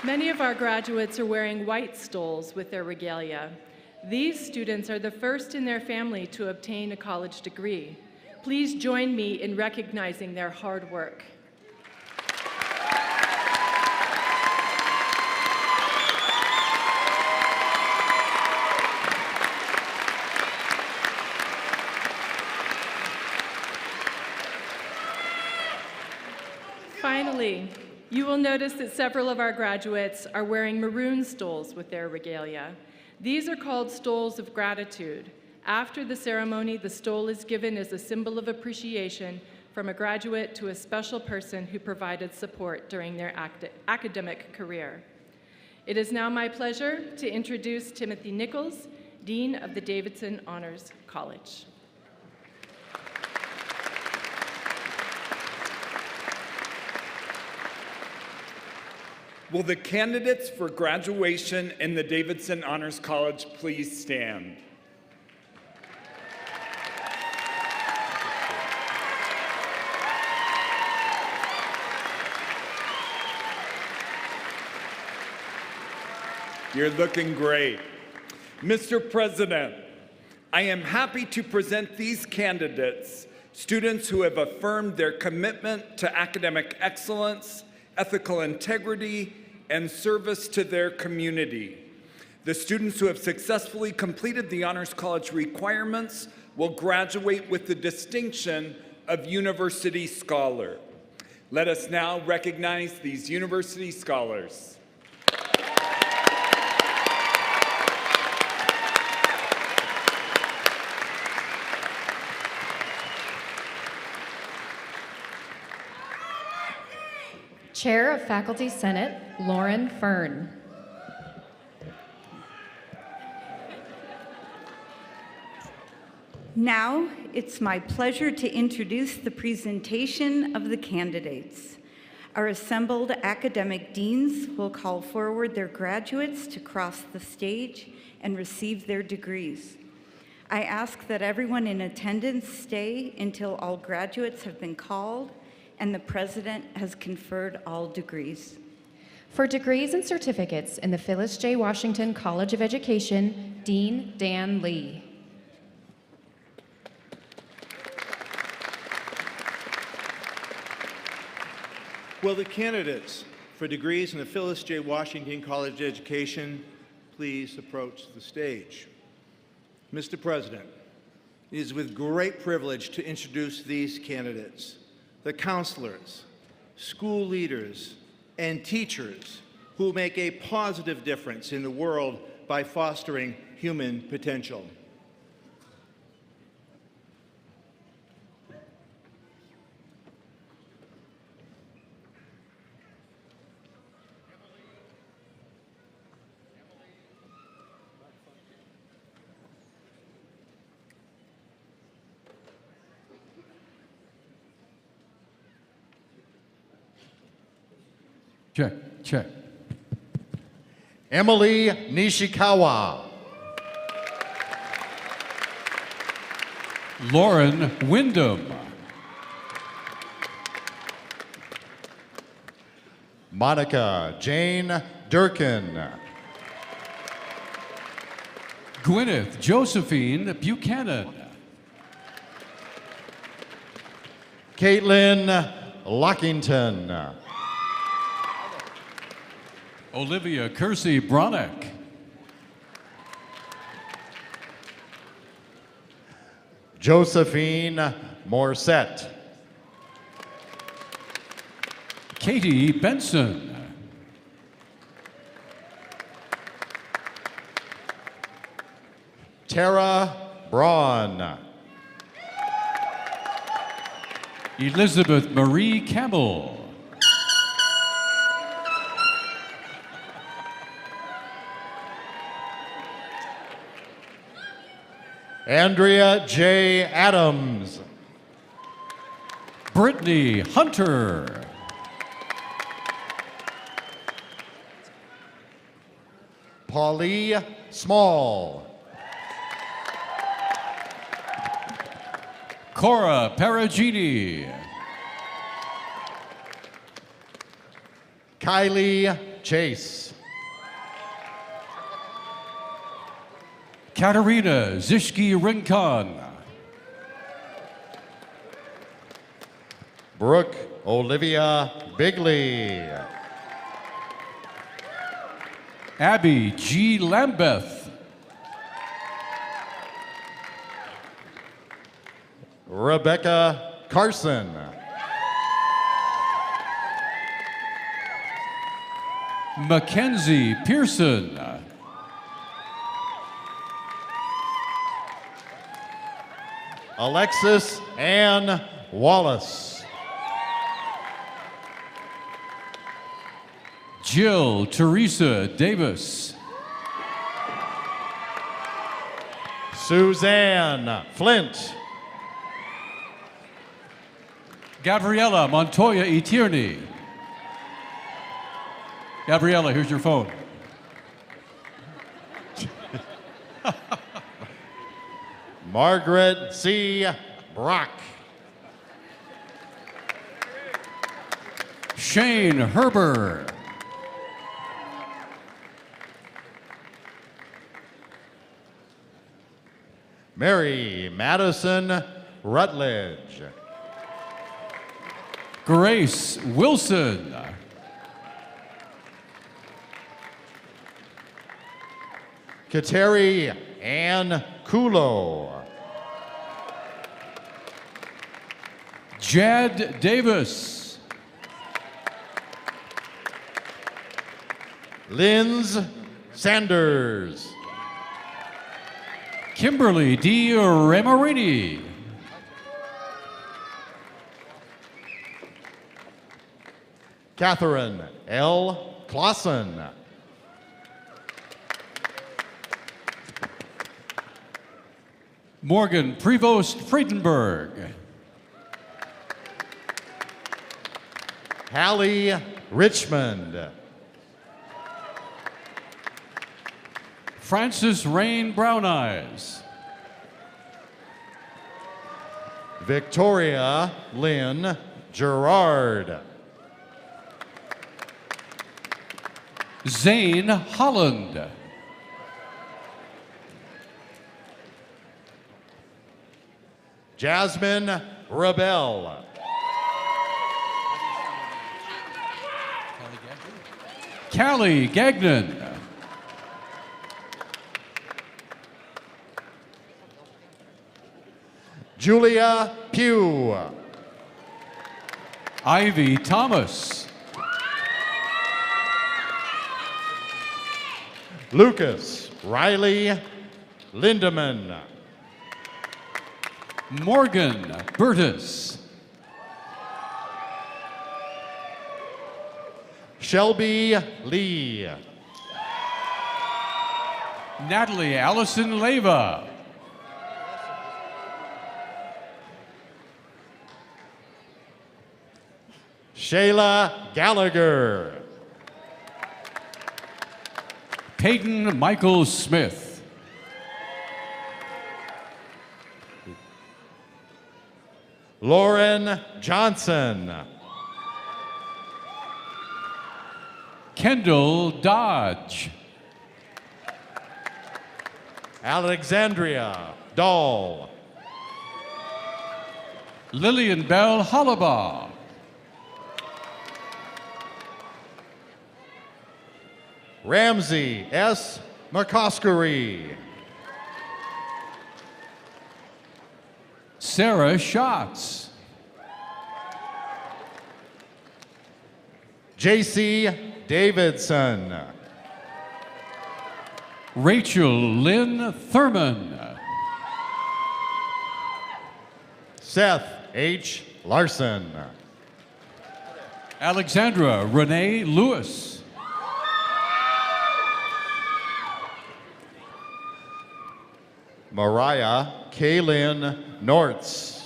Many of our graduates are wearing white stoles with their regalia. These students are the first in their family to obtain a college degree. Please join me in recognizing their hard work. Finally, you will notice that several of our graduates are wearing maroon stoles with their regalia. These are called stoles of gratitude. After the ceremony, the stole is given as a symbol of appreciation from a graduate to a special person who provided support during their academic career. It is now my pleasure to introduce Timothy Nichols, Dean of the Davidson Honors College. Will the candidates for graduation in the Davidson Honors College please stand? You're looking great. Mr. President, I am happy to present these candidates, students who have affirmed their commitment to academic excellence, ethical integrity, and service to their community. The students who have successfully completed the Honors College requirements will graduate with the distinction of University Scholar. Let us now recognize these University Scholars. Chair of Faculty Senate, Lauren Fern. Now, it's my pleasure to introduce the presentation of the candidates. Our assembled academic deans will call forward their graduates to cross the stage and receive their degrees. I ask that everyone in attendance stay until all graduates have been called and the President has conferred all degrees. For degrees and certificates in the Phyllis J. Washington College of Education, Dean Dan Lee. Will the candidates for degrees in the Phyllis J. Washington College of Education please approach the stage? Mr. President, it is with great privilege to introduce these candidates, the counselors, school leaders, and teachers who make a positive difference in the world by fostering human potential. Check, check. Emily Nishikawa. Lauren Wyndham. Monica Jane Durkin. Gwyneth Josephine Buchanan. Caitlin Lockington. Olivia Kersey Bronick. Josephine Morissette. Katie Benson. Tara Braun. Elizabeth Marie Campbell. Andrea J. Adams. Brittany Hunter. Paulie Small. Cora Perugini. Kylie Chase. Katerina Zishki Rincon. Brooke Olivia Bigley. Abby G. Lambeth. Rebecca Carson. Mackenzie Pearson. Alexis Ann Wallace. Jill Teresa Davis. Suzanne Flint. Gabriela Montoya E. Tierney. Gabriela, here's your phone. Margaret C. Brock. Shane Herber. Mary Madison Rutledge. Grace Wilson. Kateri Ann Kulo. Jad Davis. Linz Sanders. Kimberly D. Ramarini. Catherine L. Clausen. Morgan Prevost Friedenberg. Hallie Richmond. Francis Rain Brown Eyes. Victoria Lynn Gerard. Zane Holland. Jasmine Rebel. Callie Gagnon. Julia Pugh. Ivy Thomas. Lucas Riley Lindeman. Morgan Burtis. Shelby Lee. Natalie Allison Leva. Shayla Gallagher. Peyton Michael Smith. Lauren Johnson. Kendall Dodge. Alexandria Dahl. Lillian Bell Hollabaugh. Ramsey S. McCoskery. Sarah Schatz. J.C. Davidson. Rachel Lynn Thurman. Seth H. Larson. Alexandra Renee Lewis. Mariah Kaylin Nortz.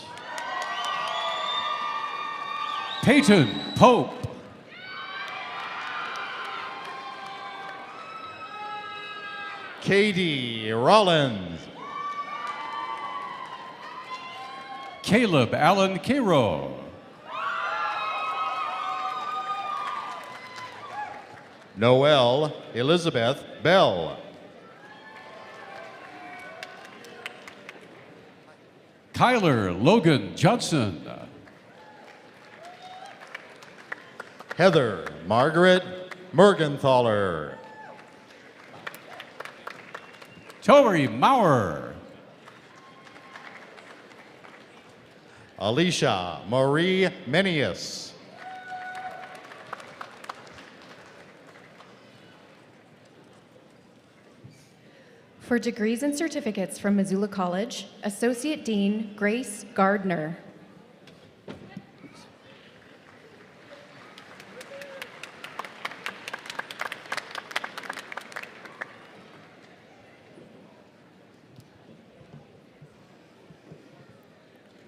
Peyton Pope. Katie Rollins. Caleb Allen Cairo. Noelle Elizabeth Bell. Kyler Logan Judson. Heather Margaret Mergenthaler. Tori Maurer. Alicia Marie Menius. For degrees and certificates from Missoula College, Associate Dean Grace Gardner.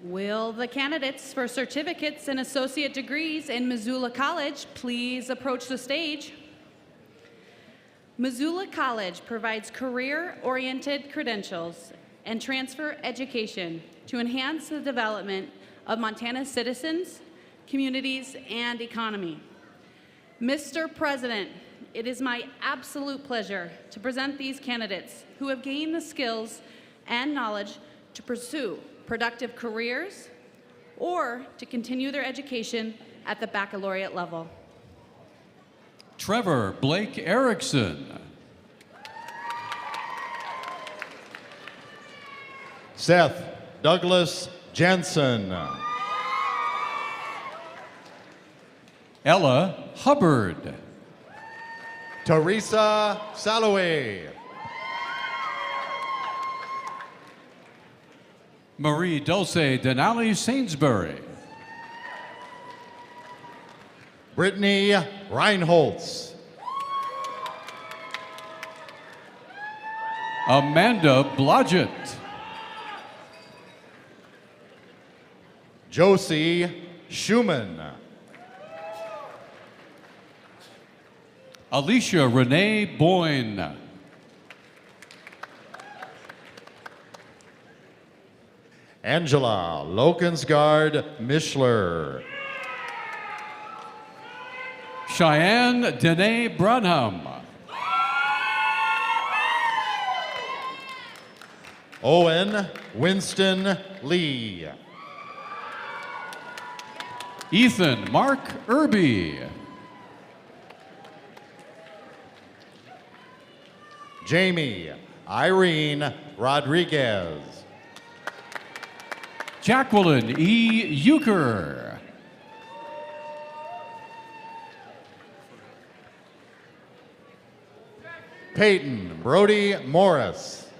Will the candidates for certificates and associate degrees in Missoula College please approach the stage? Missoula College provides career-oriented credentials and transfer education to enhance the development of Montana's citizens, communities, and economy. Mr. President, it is my absolute pleasure to present these candidates who have gained the skills and knowledge to pursue productive careers or to continue their education at the baccalaureate level. Trevor Blake Erickson. Seth Douglas Jensen. Ella Hubbard. Teresa Salloway. Marie Dulce Denali Sainsbury. Brittany Reinholtz. Amanda Blodgett. Josie Schumann. Alicia Renee Boyne. Angela Lokensgaard Mischler. Cheyenne Danae Brunham. Owen Winston Lee. Ethan Mark Irby. Jamie Irene Rodriguez. Jacqueline E. Euchre. Peyton Brody Morris.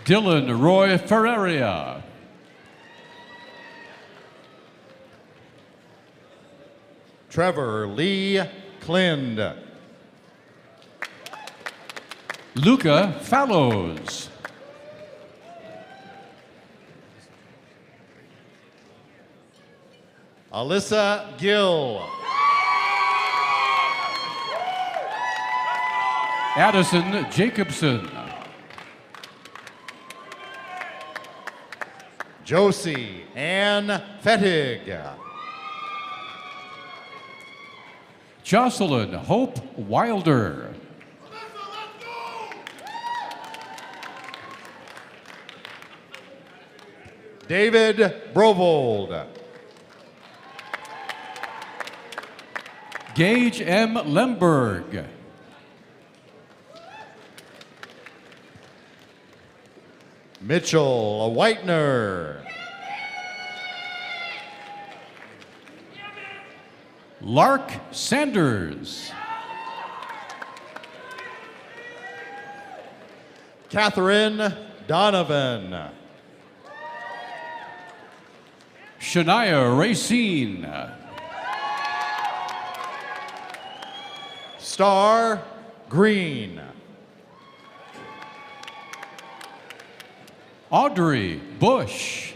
Dylan Roy Ferreria. Trevor Lee Klind. Luca Fallows. Alyssa Gill. Addison Jacobson. Josie Ann Fettig. Jocelyn Hope Wilder. David Brovold. Gage M. Lemberg. Mitchell Whitener. Lark Sanders. Catherine Donovan. Shania Racine. Star Green. Audrey Bush.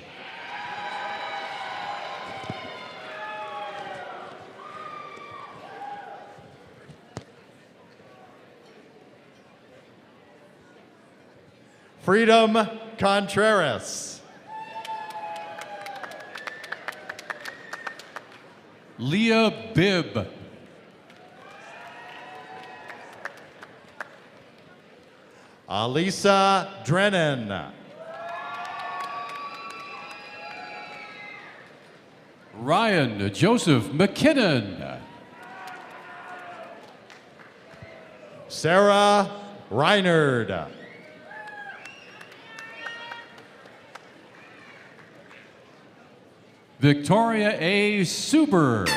Freedom Contreras. Leah Bibb. Alisa Drennan. Ryan Joseph McKinnon. Sarah Reinard. Victoria A. Suber.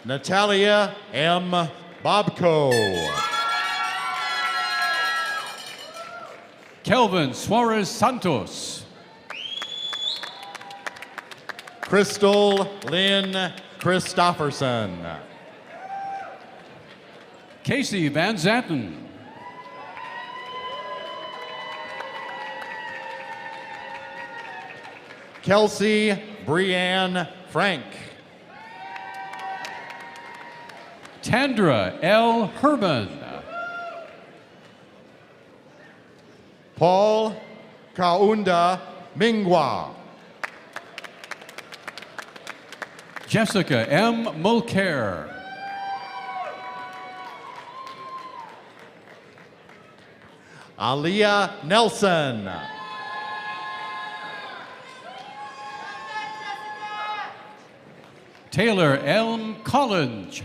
Natalia M. Bobko. Kelvin Suarez Santos. Crystal Lynn Christofferson. Casey Van Zanten. Kelsey Brianne Frank. Tandra L. Herman. Paul Kaunda Mingwa. Jessica M. Mulcair. Aliyah Nelson. Taylor Elm Collins.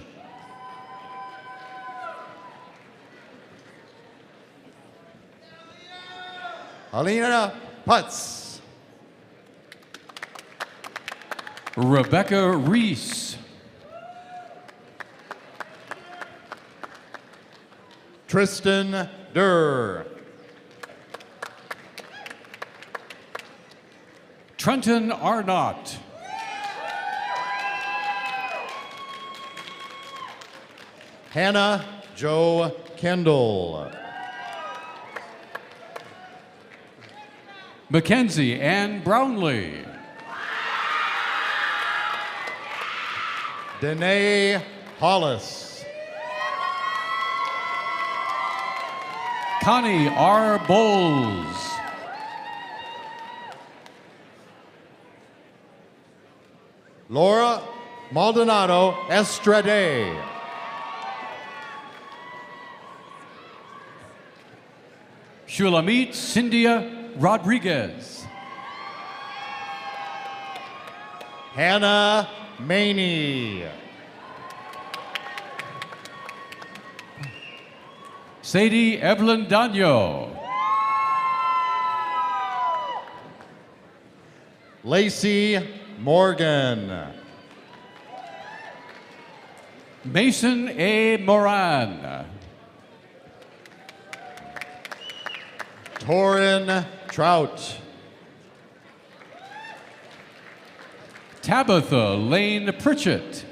Alina Putz. Rebecca Reese. Tristan Durr. Trenton Arnott. Hannah Jo Kendall. Mackenzie Ann Brownlee. Danae Hollis. Connie R. Bowles. Laura Maldonado Estrade. Shulamit Cynthia Rodriguez. Hannah Maney. Sadie Evelyn Dano. Lacey Morgan. Mason A. Moran. Torin Trout. Tabitha Lane Pritchett.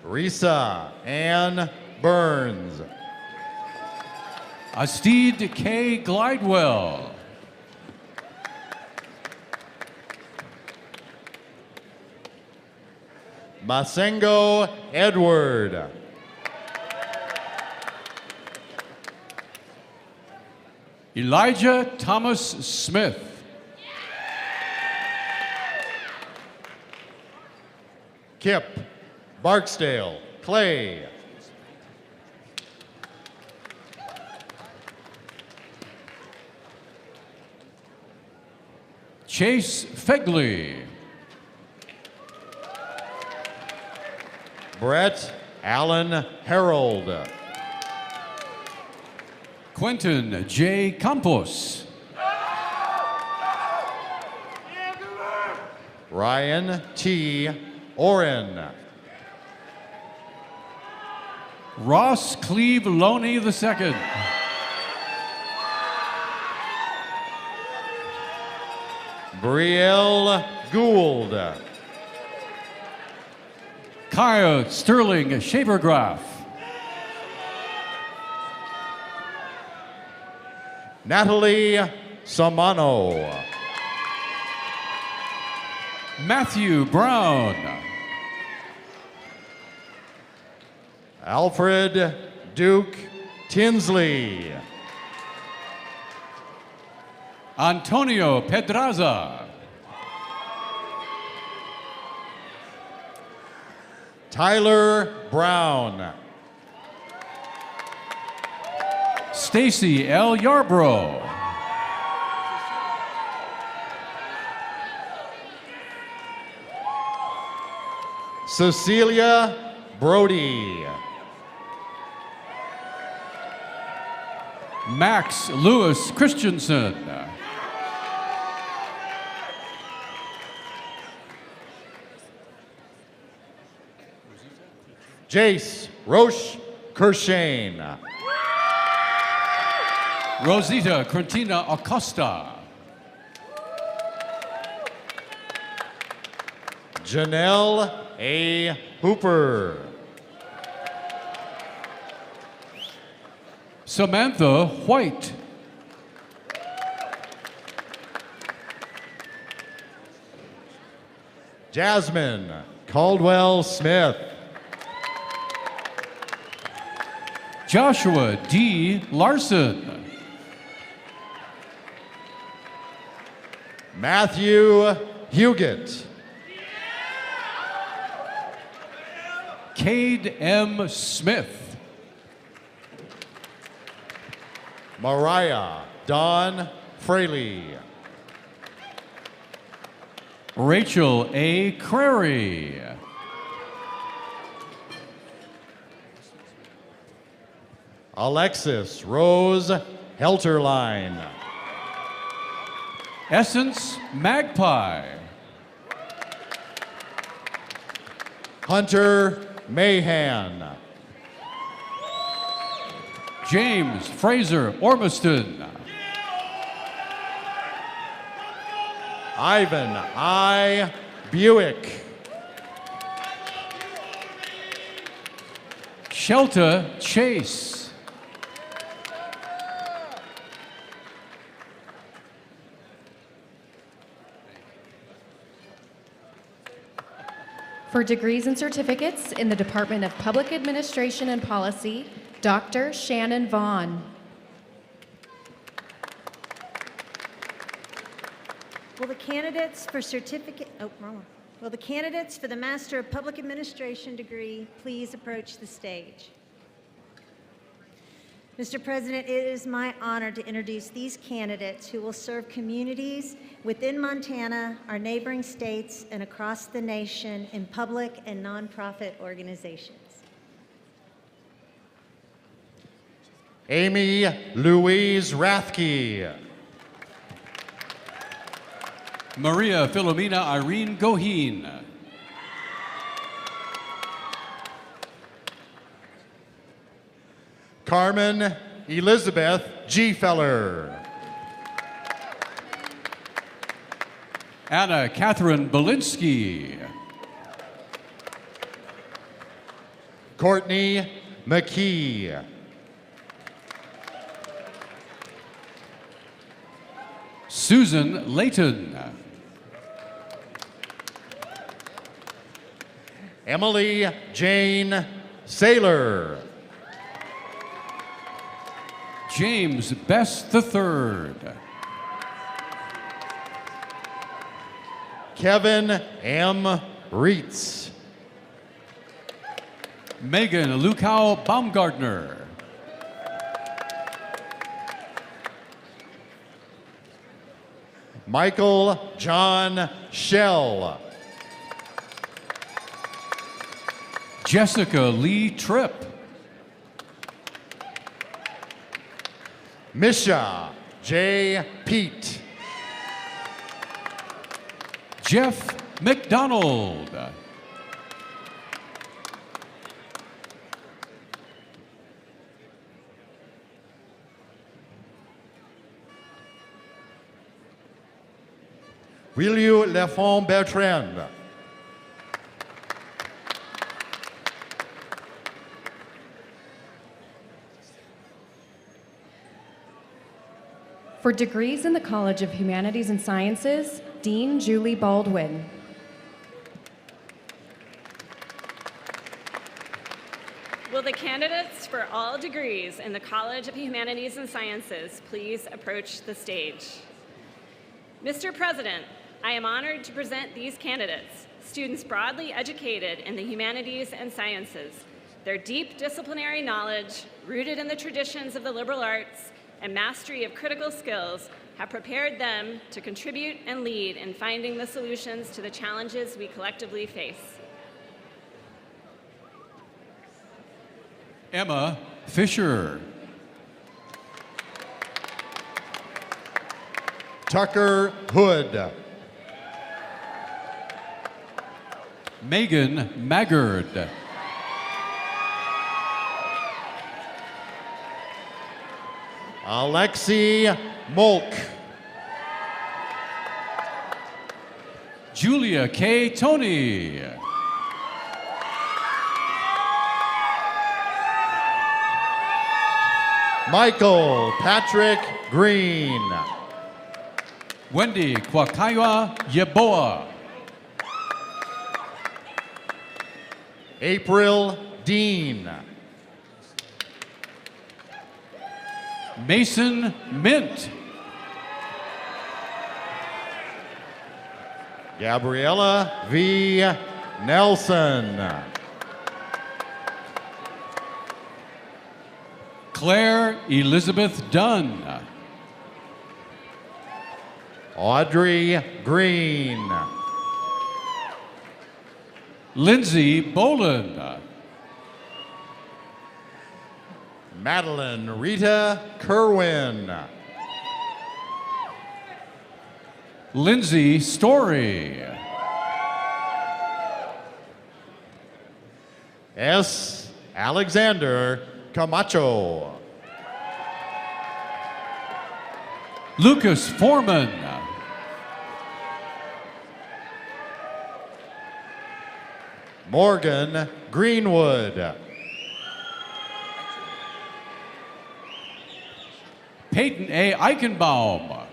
Risa Ann Burns. Astide K. Glidewell. Masengo Edward. Elijah Thomas Smith. Kip Barksdale Clay. Chase Fegley. Brett Allen Harold. Quentin J. Campos. Ryan T. Oren. Ross Cleve Loney II. Brielle Gould. Kyle Sterling Shavergraf. Natalie Samano. Matthew Brown. Alfred Duke Tinsley. Antonio Pedraza. Tyler Brown. Stacy L. Yarbrough. Cecilia Brody. Max Lewis Christensen. Jace Roche Kershane. Rosita Crentina Acosta. Janelle A. Hooper. Samantha White. Jasmine Caldwell Smith. Joshua D. Larson. Matthew Huguet. Cade M. Smith. Mariah Dawn Fraley. Rachel A. Crary. Alexis Rose Helterline. Essence Magpie. Hunter Mahan. James Fraser Ormiston. Ivan I. Buick. Shelta Chase. For degrees and certificates in the Department of Public Administration and Policy, Dr. Shannon Vaughn. Will the candidates for Will the candidates for the Master of Public Administration degree please approach the stage? Mr. President, it is my honor to introduce these candidates who will serve communities within Montana, our neighboring states, and across the nation in public and nonprofit organizations. Amy Louise Rathke. Maria Philomena Irene Goheen. Carmen Elizabeth G. Feller. Anna Catherine Belinsky. Courtney McKee. Susan Layton. Emily Jane Saylor. James Best III. Kevin M. Reitz. Megan Lukau Baumgartner. Michael John Shell. Jessica Lee Tripp. Misha J. Pete. Jeff McDonald. Willieu Lafont Bertrand. For degrees in the College of Humanities and Sciences, Dean Julie Baldwin. Will the candidates for all degrees in the College of Humanities and Sciences please approach the stage? Mr. President, I am honored to present these candidates, students broadly educated in the humanities and sciences. Their deep disciplinary knowledge, rooted in the traditions of the liberal arts, and mastery of critical skills have prepared them to contribute and lead in finding the solutions to the challenges we collectively face. Emma Fisher. Tucker Hood. Megan Maggard. Alexi Molk. Julia K. Tony. Michael Patrick Green. Wendy Kwakaiwa Yeboah. April Dean. Mason Mint. Gabriella V. Nelson. Claire Elizabeth Dunn. Audrey Green. Lindsay Boland. Madeline Rita Kerwin. Lindsay Story. S. Alexander Camacho. Lucas Foreman. Morgan Greenwood. Peyton A. Eichenbaum.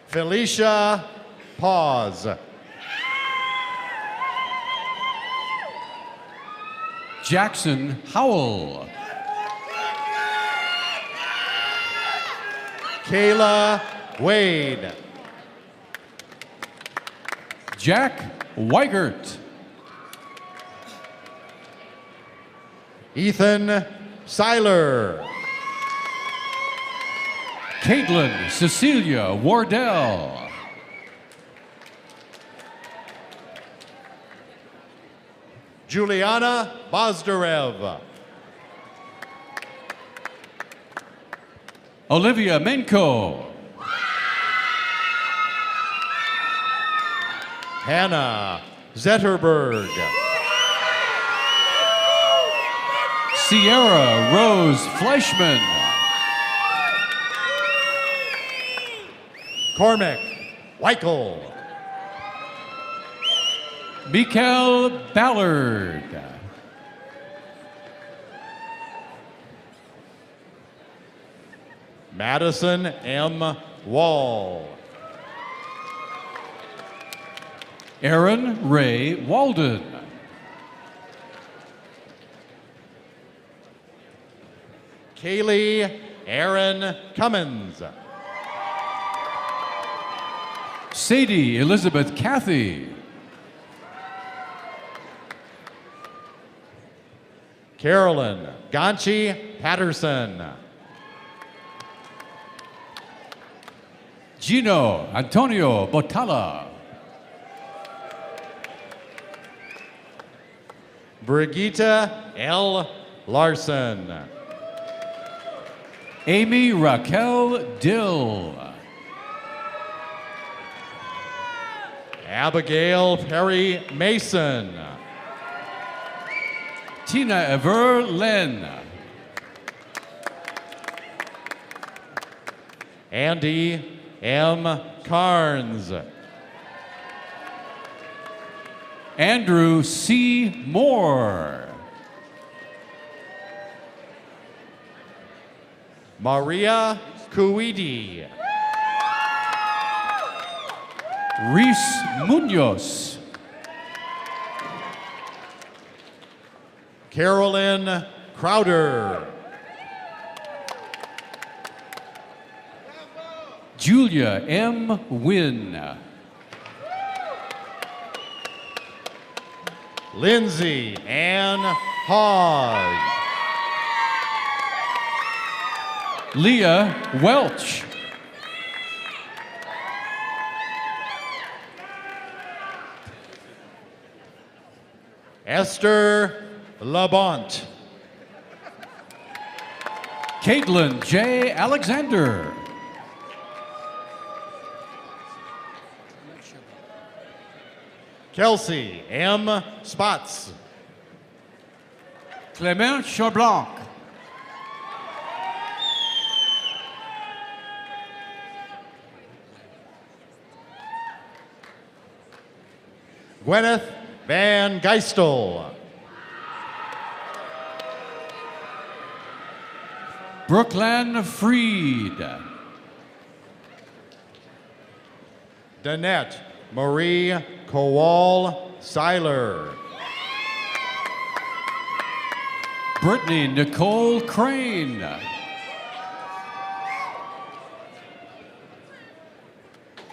Felicia Paz. Jackson Howell. Kayla Wade. Jack Weigert. Ethan Seiler. Caitlin Cecilia Wardell. Juliana Bozdarev. Olivia Menko. Hannah Zetterberg. Sierra Rose Fleischman. Cormac Weichel. Mikael Ballard. Madison M. Wall. Aaron Ray Walden. Kaylee Aaron Cummins. Sadie Elizabeth Cathy. Carolyn Ganchi Patterson. Gino Antonio Botala. Brigitta L. Larson. Amy Raquel Dill. Abigail Perry Mason. Tina Ever Len. Andy M. Carnes. Andrew C. Moore. Maria Cuidi. Reese Munoz. Carolyn Crowder. Julia M. Wynn. Lindsay Ann Hawes. Leah Welch. Esther Labont. Caitlin J. Alexander. Kelsey M. Spots. Clément Charblanc. Gwyneth Van Geistel. Brooklyn Freed. Danette Marie Kowal Seiler. Brittany Nicole Crane.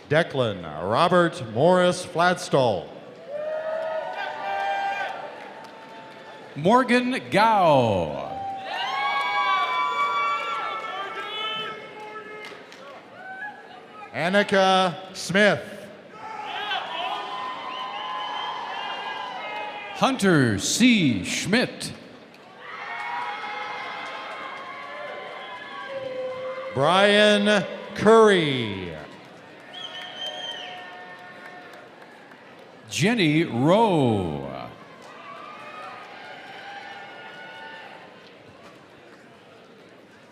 Declan Robert Morris Flatstall. Morgan Gao. Annika Smith. Hunter C. Schmidt. Brian Curry. Jenny Rowe.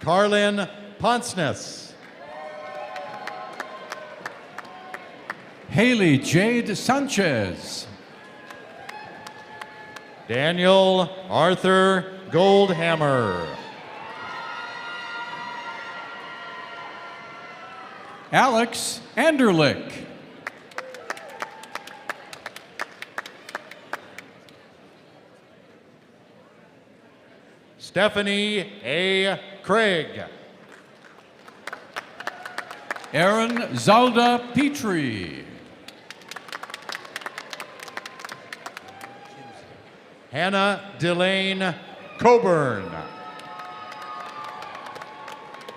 Carlin Ponsness. Haley Jade Sanchez. Daniel Arthur Goldhammer. Alex Anderlich. Stephanie A. Craig. Aaron Zalda Petrie. Hannah Delane Coburn.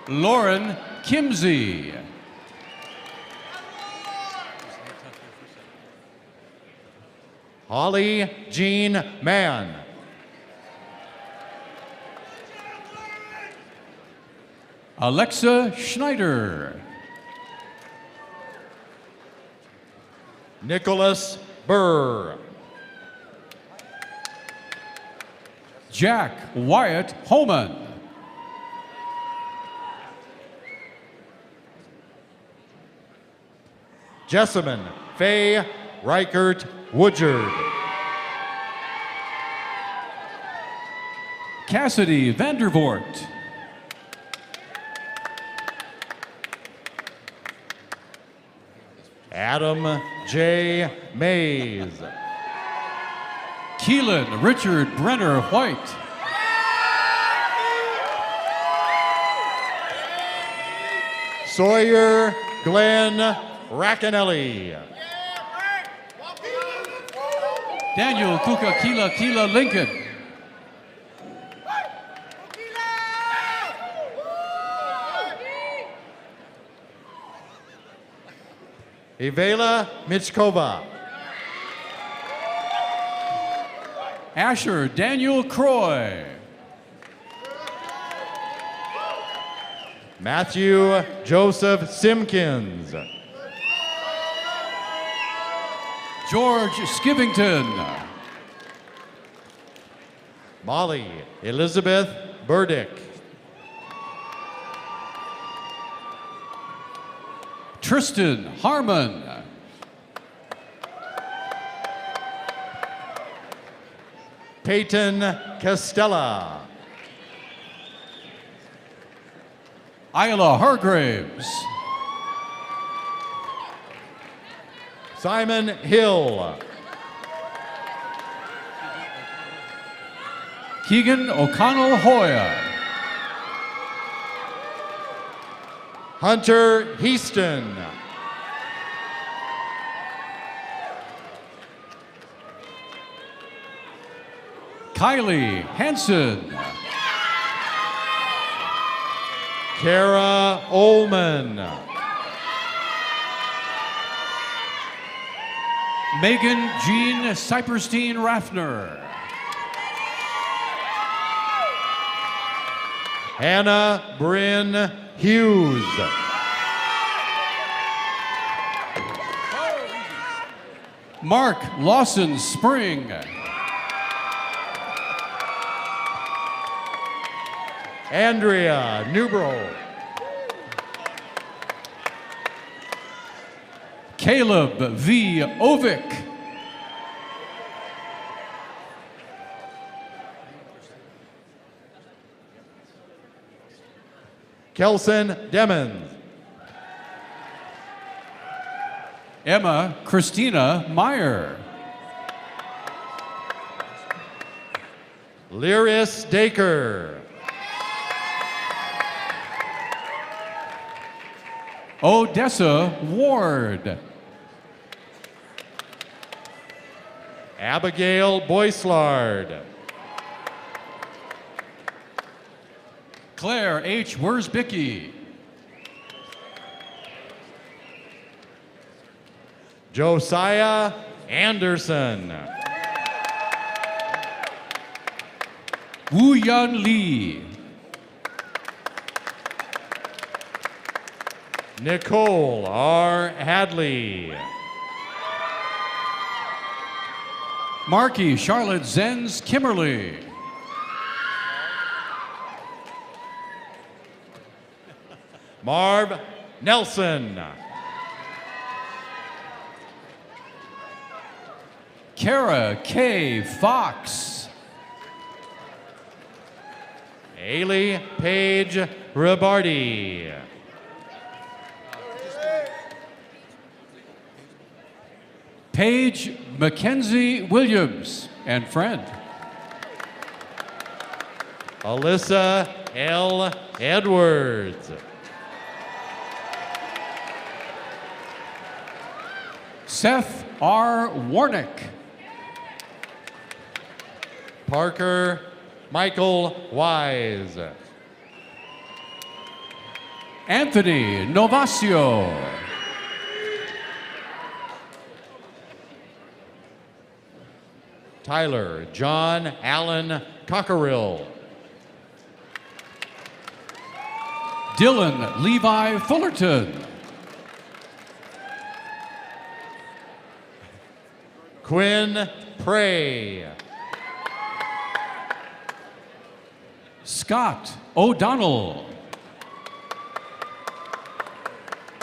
Lauren Kimsey. Holly Jean Mann. Alexa Schneider. Nicholas Burr. Jack Wyatt Homan. Jessamine Faye Reichert Woodard. Cassidy Vandervoort. Adam J. Mays. Keelan Richard Brenner White. Sawyer Glenn Racanelli. Daniel Kila Lincoln. Ivela Michkova. Asher Daniel Croy. Matthew Joseph Simpkins. George Skivington. Molly Elizabeth Burdick. Tristan Harmon. Peyton Castella. Isla Hargraves. Simon Hill. Keegan O'Connell Hoya. Hunter Heaston. Kylie Hansen. Kara Ullman. Megan Jean Cyperstein Raffner. Hannah Bryn Hughes. Mark Lawson Spring. Andrea Newbro. Caleb V. Ovick. Kelson Demmons. Emma Christina Meyer. Lyris Daker. Odessa Ward. Abigail Boyslard. Claire H. Wurzbicki. Josiah Anderson. Woo Yan Lee. Nicole R. Hadley. Marky Charlotte Zenz Kimberly. Marv Nelson. Kara K. Fox. Ailey Page Ribardi. Paige Mackenzie Williams and friend. Alyssa L. Edwards. Seth R. Warnick. Parker Michael Wise. Anthony Novasio. Tyler John Allen Cockerill. Dylan Levi Fullerton. Quinn Prey. Scott O'Donnell.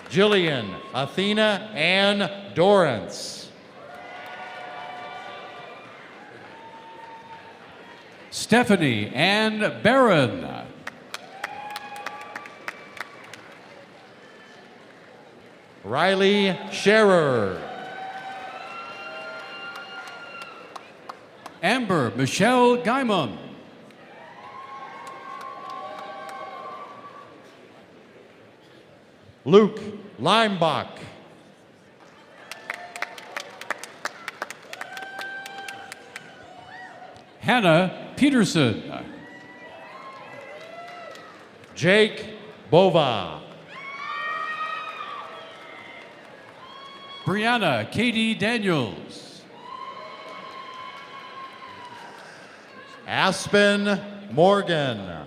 Jillian Athena Ann Dorrance. Stephanie Ann Barron. Riley Scherer. Amber Michelle Gaimon. Luke Limebach. Hannah Peterson. Jake Bova. Brianna Katie Daniels. Aspen Morgan.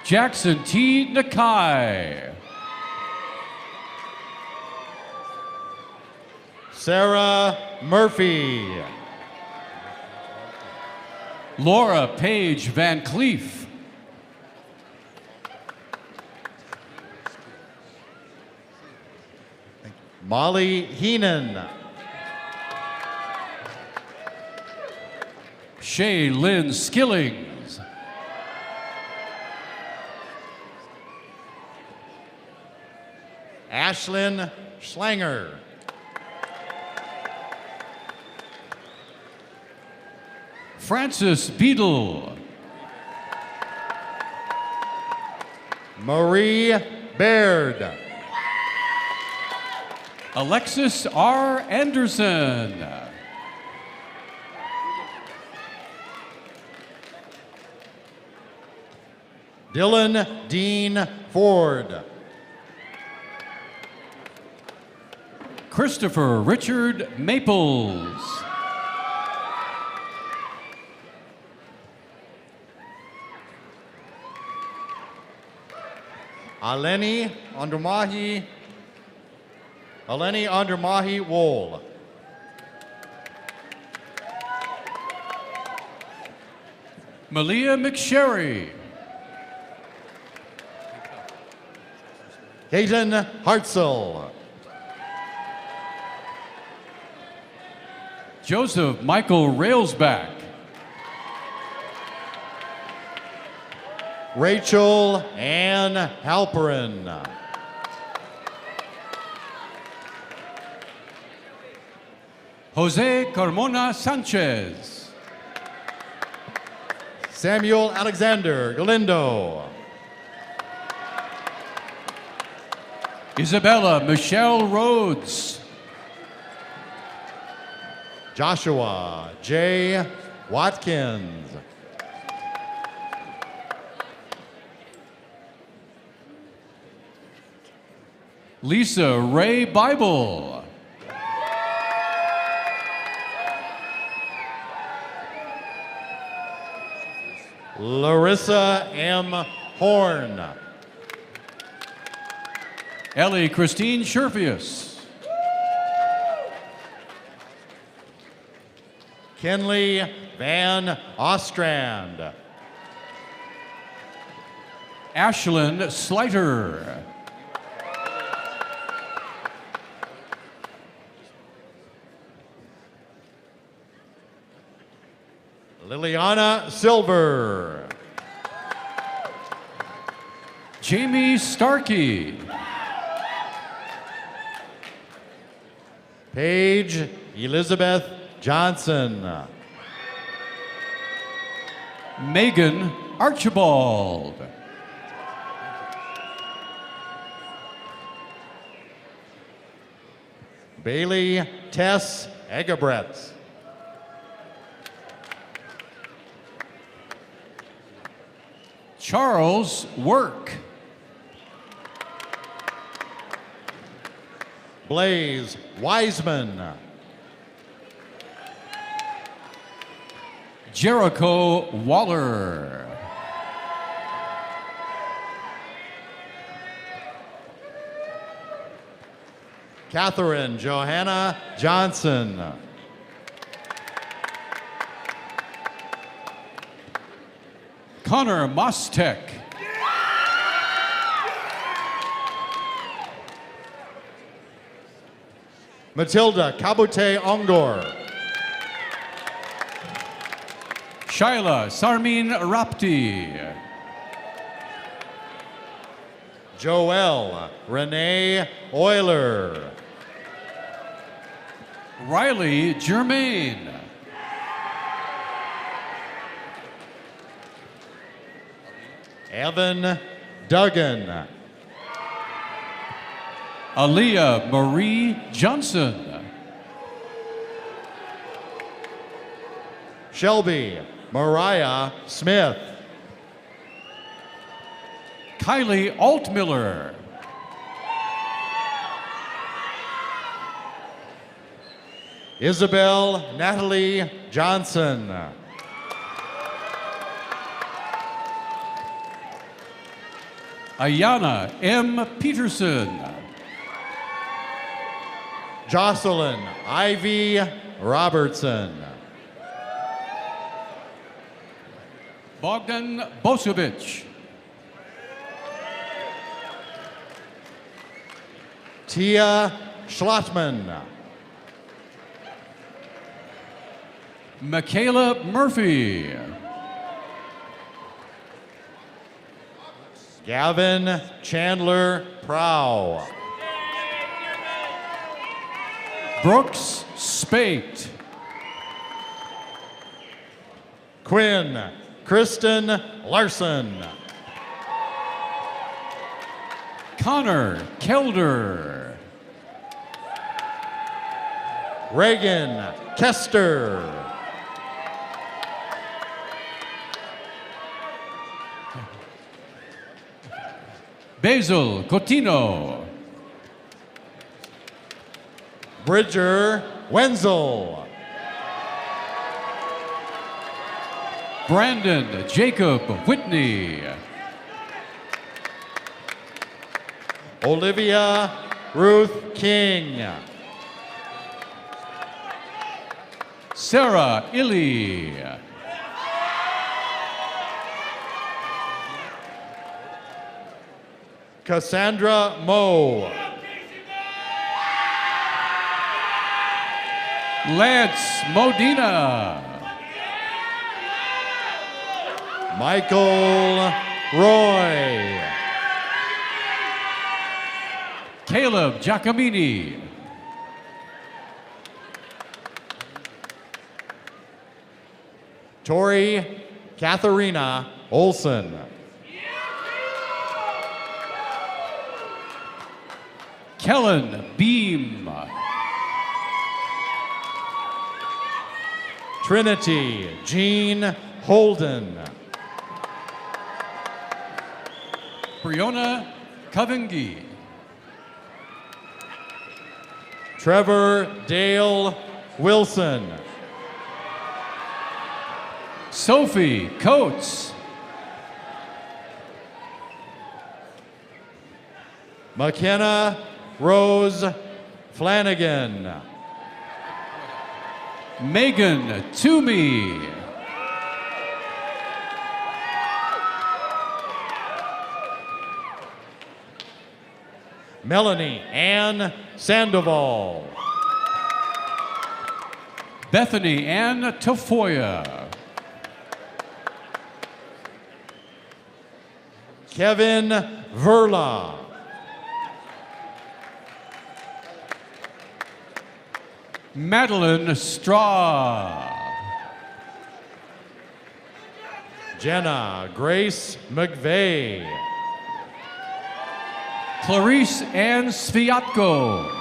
Jackson T. Nakai. Sarah Murphy. Laura Page Van Cleef. Molly Heenan. Shay Lynn Skillings. Ashlyn Schlanger. Francis Beadle. Marie Baird. Alexis R. Anderson. Dylan Dean Ford. Christopher Richard Maples. Aleni Andermahi Wool. Malia McSherry. Caitlin Hartzell. Joseph Michael Railsback. Rachel Ann Halperin. Jose Carmona Sanchez. Samuel Alexander Galindo. Isabella Michelle Rhodes. Joshua J. Watkins. Lisa Ray Bible. Larissa M. Horn. Ellie Christine Sherfius. Kenley Van Ostrand. Ashlyn Sliter. Liliana Silver. Jamie Starkey. Paige Elizabeth Johnson. Megan Archibald. Bailey Tess Egebretz. Charles Work. Blaze Wiseman. Jericho Waller. Catherine Johanna Johnson. Connor Mostek. Matilda Kabute Ongor. Shyla Sarmin Rapti. Joelle Renee Euler. Riley Germain. Evan Duggan. Aaliyah Marie Johnson. Shelby Mariah Smith. Kylie Altmiller. Isabel Natalie Johnson. Ayana M. Peterson. Jocelyn Ivy Robertson. Bogdan Bosovich. Tia Schlottman. Michaela Murphy. Gavin Chandler Prow. Brooks Spate. Quinn Kristen Larson. Connor Kelder. Reagan Kester. Basil Cotino. Bridger Wenzel. Brandon Jacob Whitney. Olivia Ruth King. Sarah Illy. Cassandra Moe. Lance Modena. Michael Roy. Caleb Giacomini. Tori Katharina Olson. Kellen Beam. Trinity Jean Holden. Brionna Kavingi. Trevor Dale Wilson. Sophie Coates. McKenna Rose Flanagan. Megan Toomey. Melanie Ann Sandoval. Bethany Ann Tafoya. Kevin Verla. Madeline Straw. Jenna Grace McVeigh. Clarice Ann Sviatko.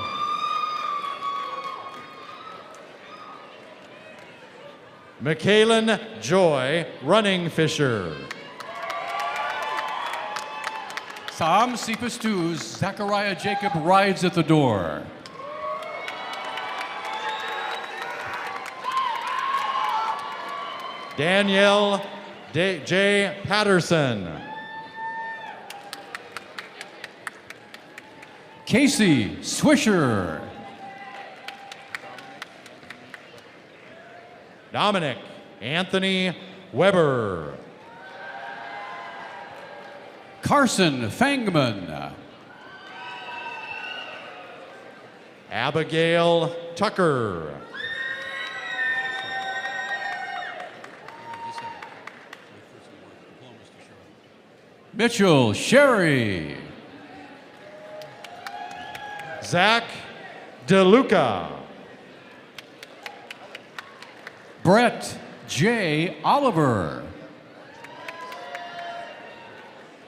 Michaelan Joy Running Fisher. Sam Sipastuz. Zachariah Jacob rides at the door. Danielle J. Patterson. Casey Swisher. Dominic Anthony Weber. Carson Fangman. Abigail Tucker. Mitchell Sherry. Zach DeLuca. Brett J. Oliver.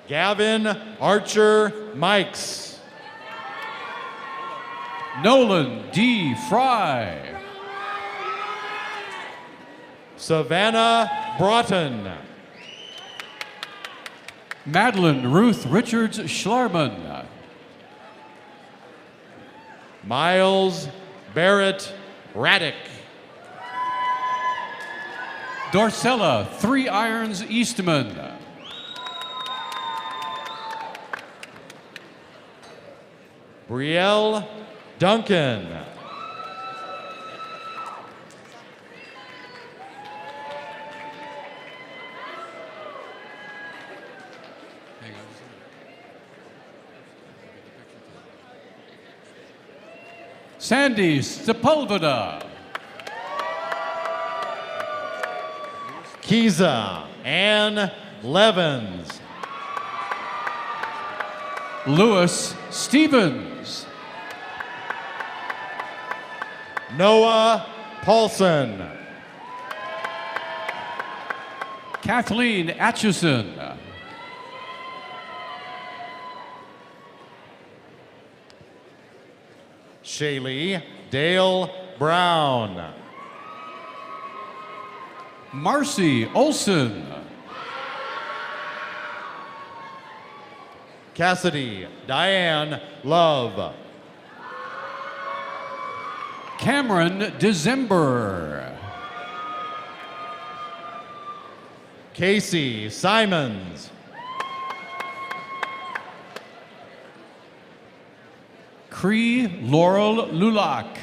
Gavin Archer Mikes. Nolan D. Fry. Savannah Broughton. Madeline Ruth Richards Schlarman. Miles Barrett Raddick. Dorcella Three Irons Eastman. Brielle Duncan. Sandy Sepulveda. Kiza Ann Levens. Lewis Stevens. Noah Paulson. Kathleen Atchison. Shaylee Dale Brown. Marcy Olson. Cassidy Diane Love. Cameron December. Casey Simons. Cree Laurel Lulak.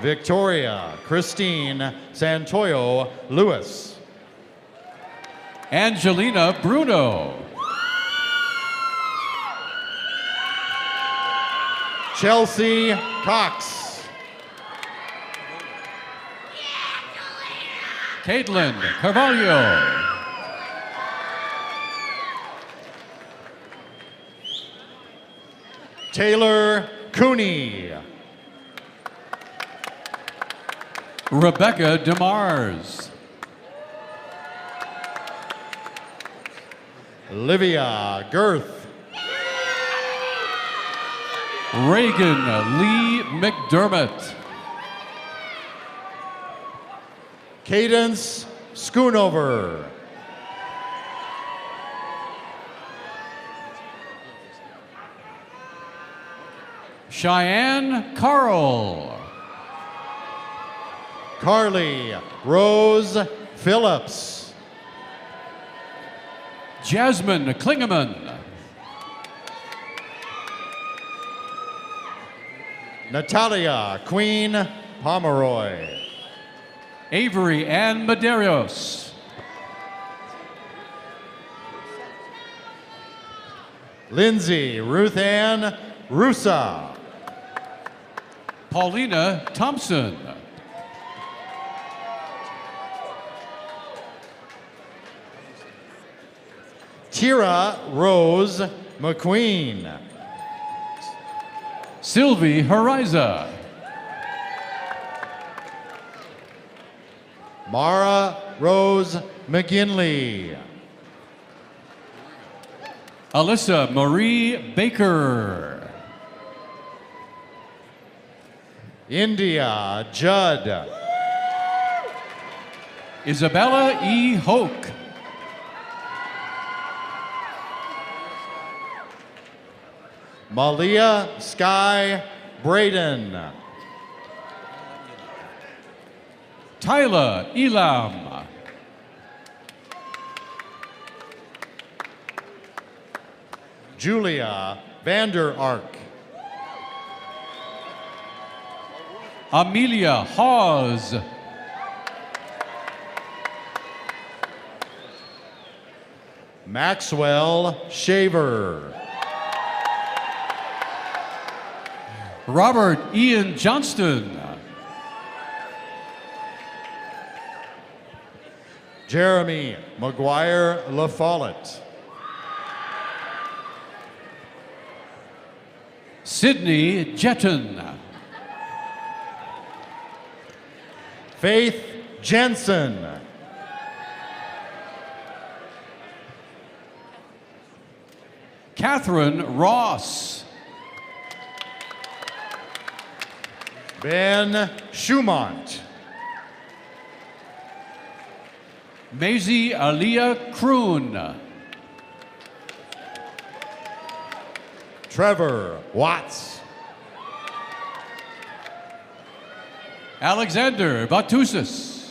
Victoria Christine Santoyo Lewis. Angelina Bruno. Chelsea Cox. Caitlin Carvalho. Taylor Cooney. Rebecca DeMars. Livia Girth. Reagan Lee McDermott. Cadence Schoonover. Cheyenne Carl. Carly Rose Phillips. Jasmine Klingeman. Natalia Queen Pomeroy. Avery Ann Medeiros. Lindsay Ruth Ann Rusa. Paulina Thompson. Tira Rose McQueen. Sylvie Hariza. Mara Rose McGinley. Alyssa Marie Baker. India Judd. Isabella E. Hoke. Malia Sky Braden. Tyler Elam. Julia Vander Ark. Amelia Hawes. Maxwell Shaver. Robert Ian Johnston. Jeremy McGuire LaFollette. Sydney Jetton. Faith Jensen. Catherine Ross. Ben Schumont. Maisie Aliyah Kroon. Trevor Watts. Alexander Batusis.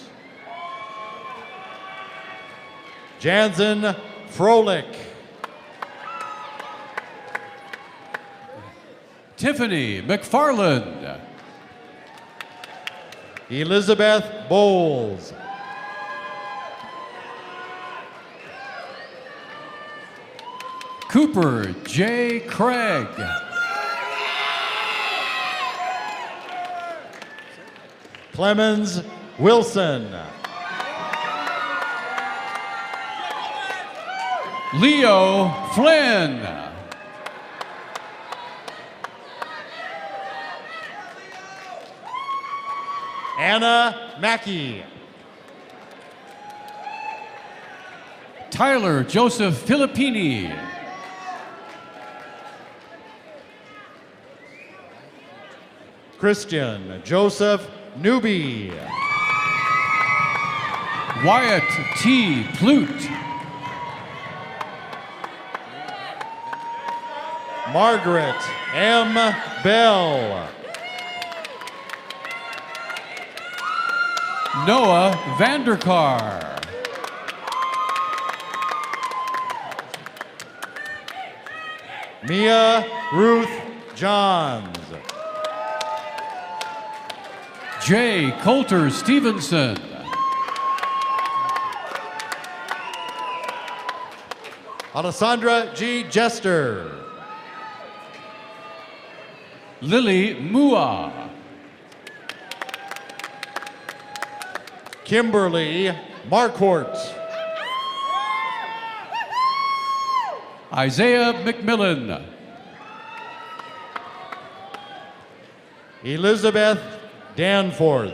Jansen Froelich. Tiffany McFarland. Elizabeth Bowles. Cooper J. Craig. Clemens Wilson. Leo Flynn. Anna Mackey. Tyler Joseph Filippini. Christian Joseph Newby. Wyatt T. Plute. Margaret M. Bell. Noah Vanderkar. Mia Ruth Johns. Jay Coulter Stevenson. Alessandra G. Jester. Lily Mua. Kimberly Marquardt. Isaiah McMillan. Elizabeth Danforth.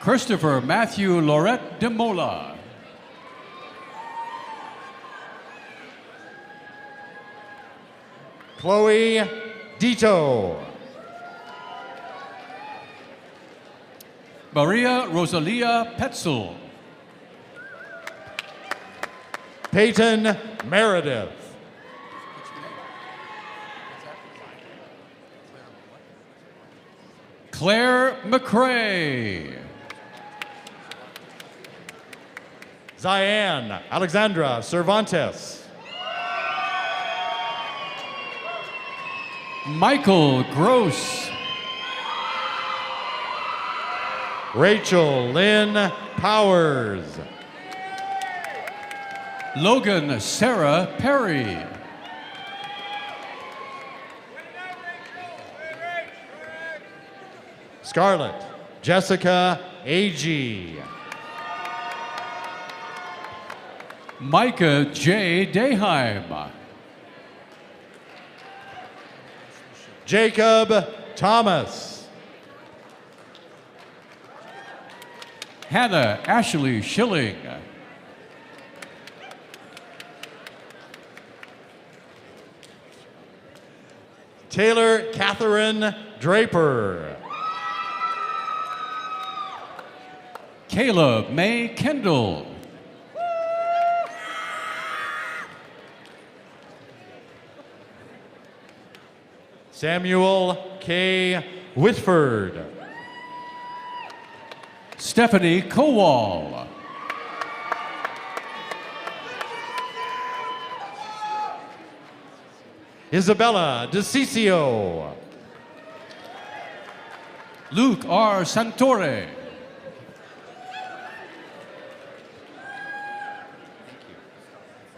Christopher Matthew Lorette de Mola. Chloe Dito. Maria Rosalia Petzel. Peyton Meredith. Claire McCrae. Ziane Alexandra Cervantes. Michael Gross. Rachel Lynn Powers. Logan Sarah Perry. Scarlett Jessica Agee. Micah J. Deheim. Jacob Thomas. Hannah Ashley Schilling. Taylor Catherine Draper. Caleb May Kendall. Samuel K. Whitford. Stephanie Kowal. Isabella DeCiccio. Luke R. Santore.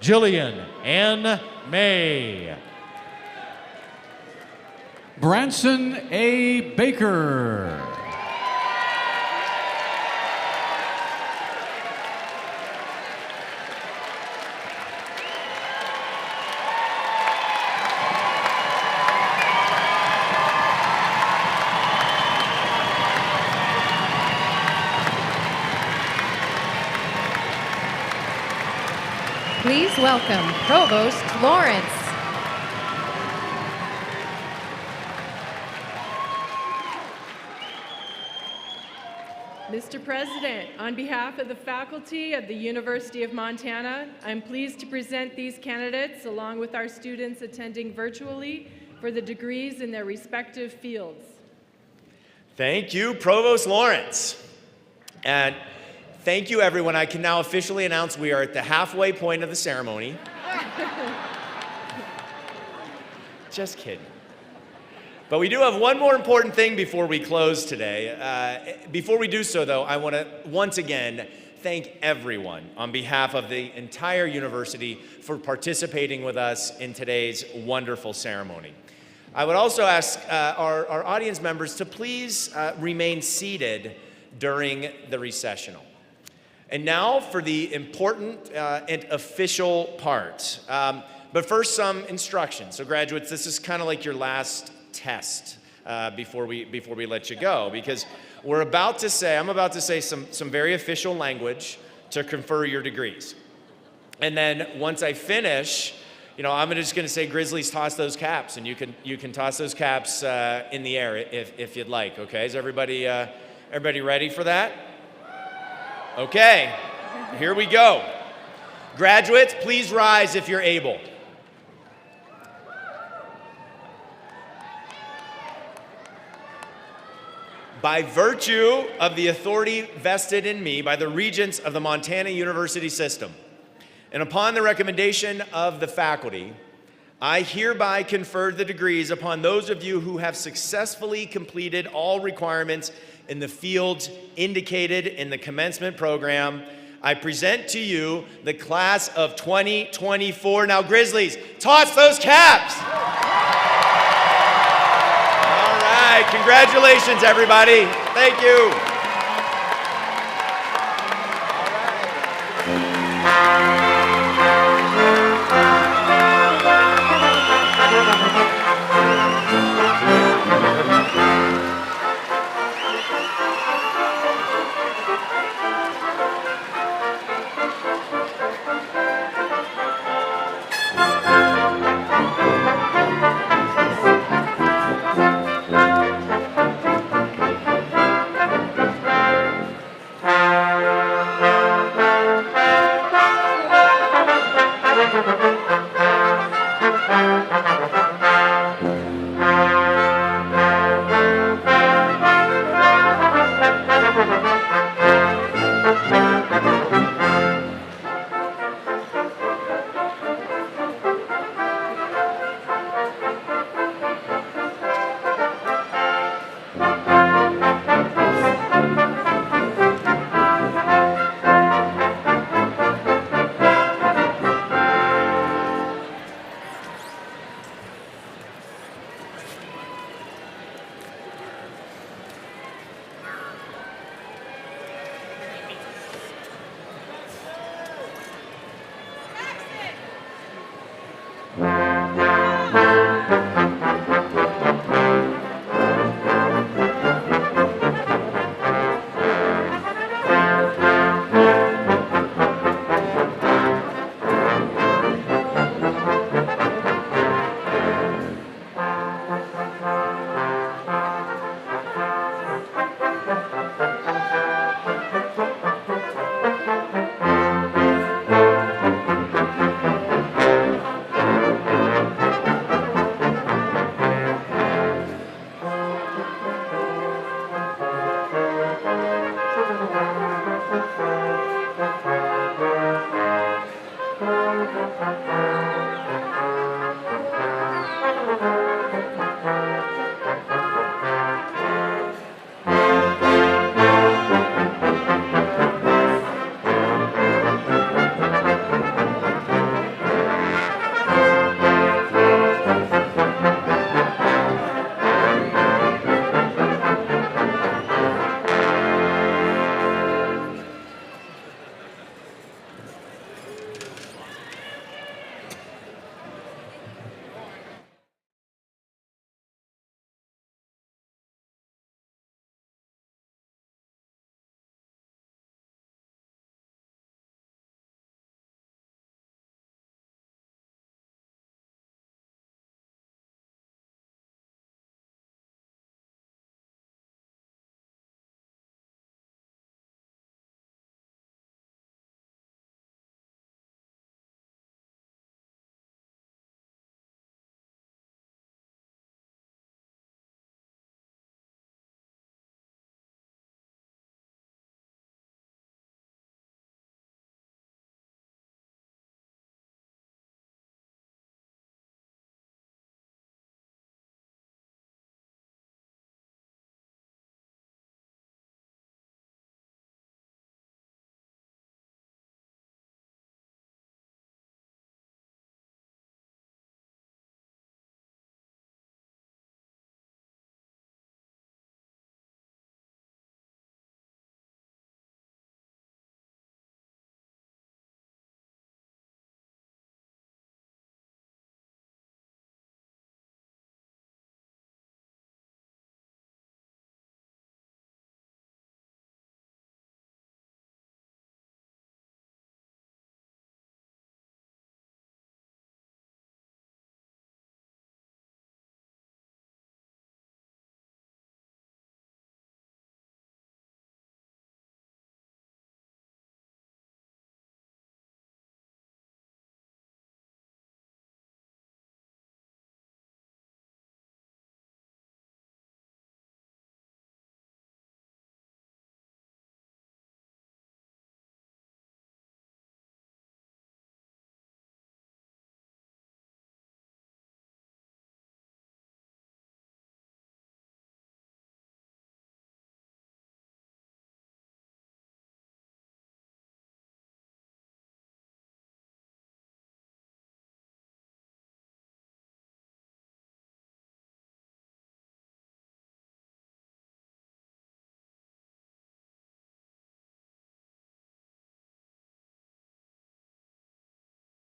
Jillian Ann May. Branson A. Baker. Please welcome Provost Lawrence. Mr. President, on behalf of the faculty of the University of Montana, I'm pleased to present these candidates along with our students attending virtually for the degrees in their respective fields. Thank you, Provost Lawrence. And thank you, everyone. I can now officially announce we are at the halfway point of the ceremony. Just kidding. But we do have one more important thing before we close today. Before we do so, though, I want to once again thank everyone on behalf of the entire university for participating with us in today's wonderful ceremony. I would also ask our audience members to please remain seated during the recessional. And now for the important and official part. But first, some instructions. So graduates, this is kind of like your last test before we let you go, because I'm about to say some very official language to confer your degrees. And then once I finish, I'm just going to say, Grizzlies, toss those caps, and you can toss those caps in the air if you'd like. Okay, is everybody ready for that? Okay, here we go. Graduates, please rise if you're able. By virtue of the authority vested in me by the regents of the Montana University System, and upon the recommendation of the faculty, I hereby confer the degrees upon those of you who have successfully completed all requirements in the fields indicated in the commencement program. I present to you the class of 2024. Now, Grizzlies, toss those caps! All right, congratulations, everybody. Thank you.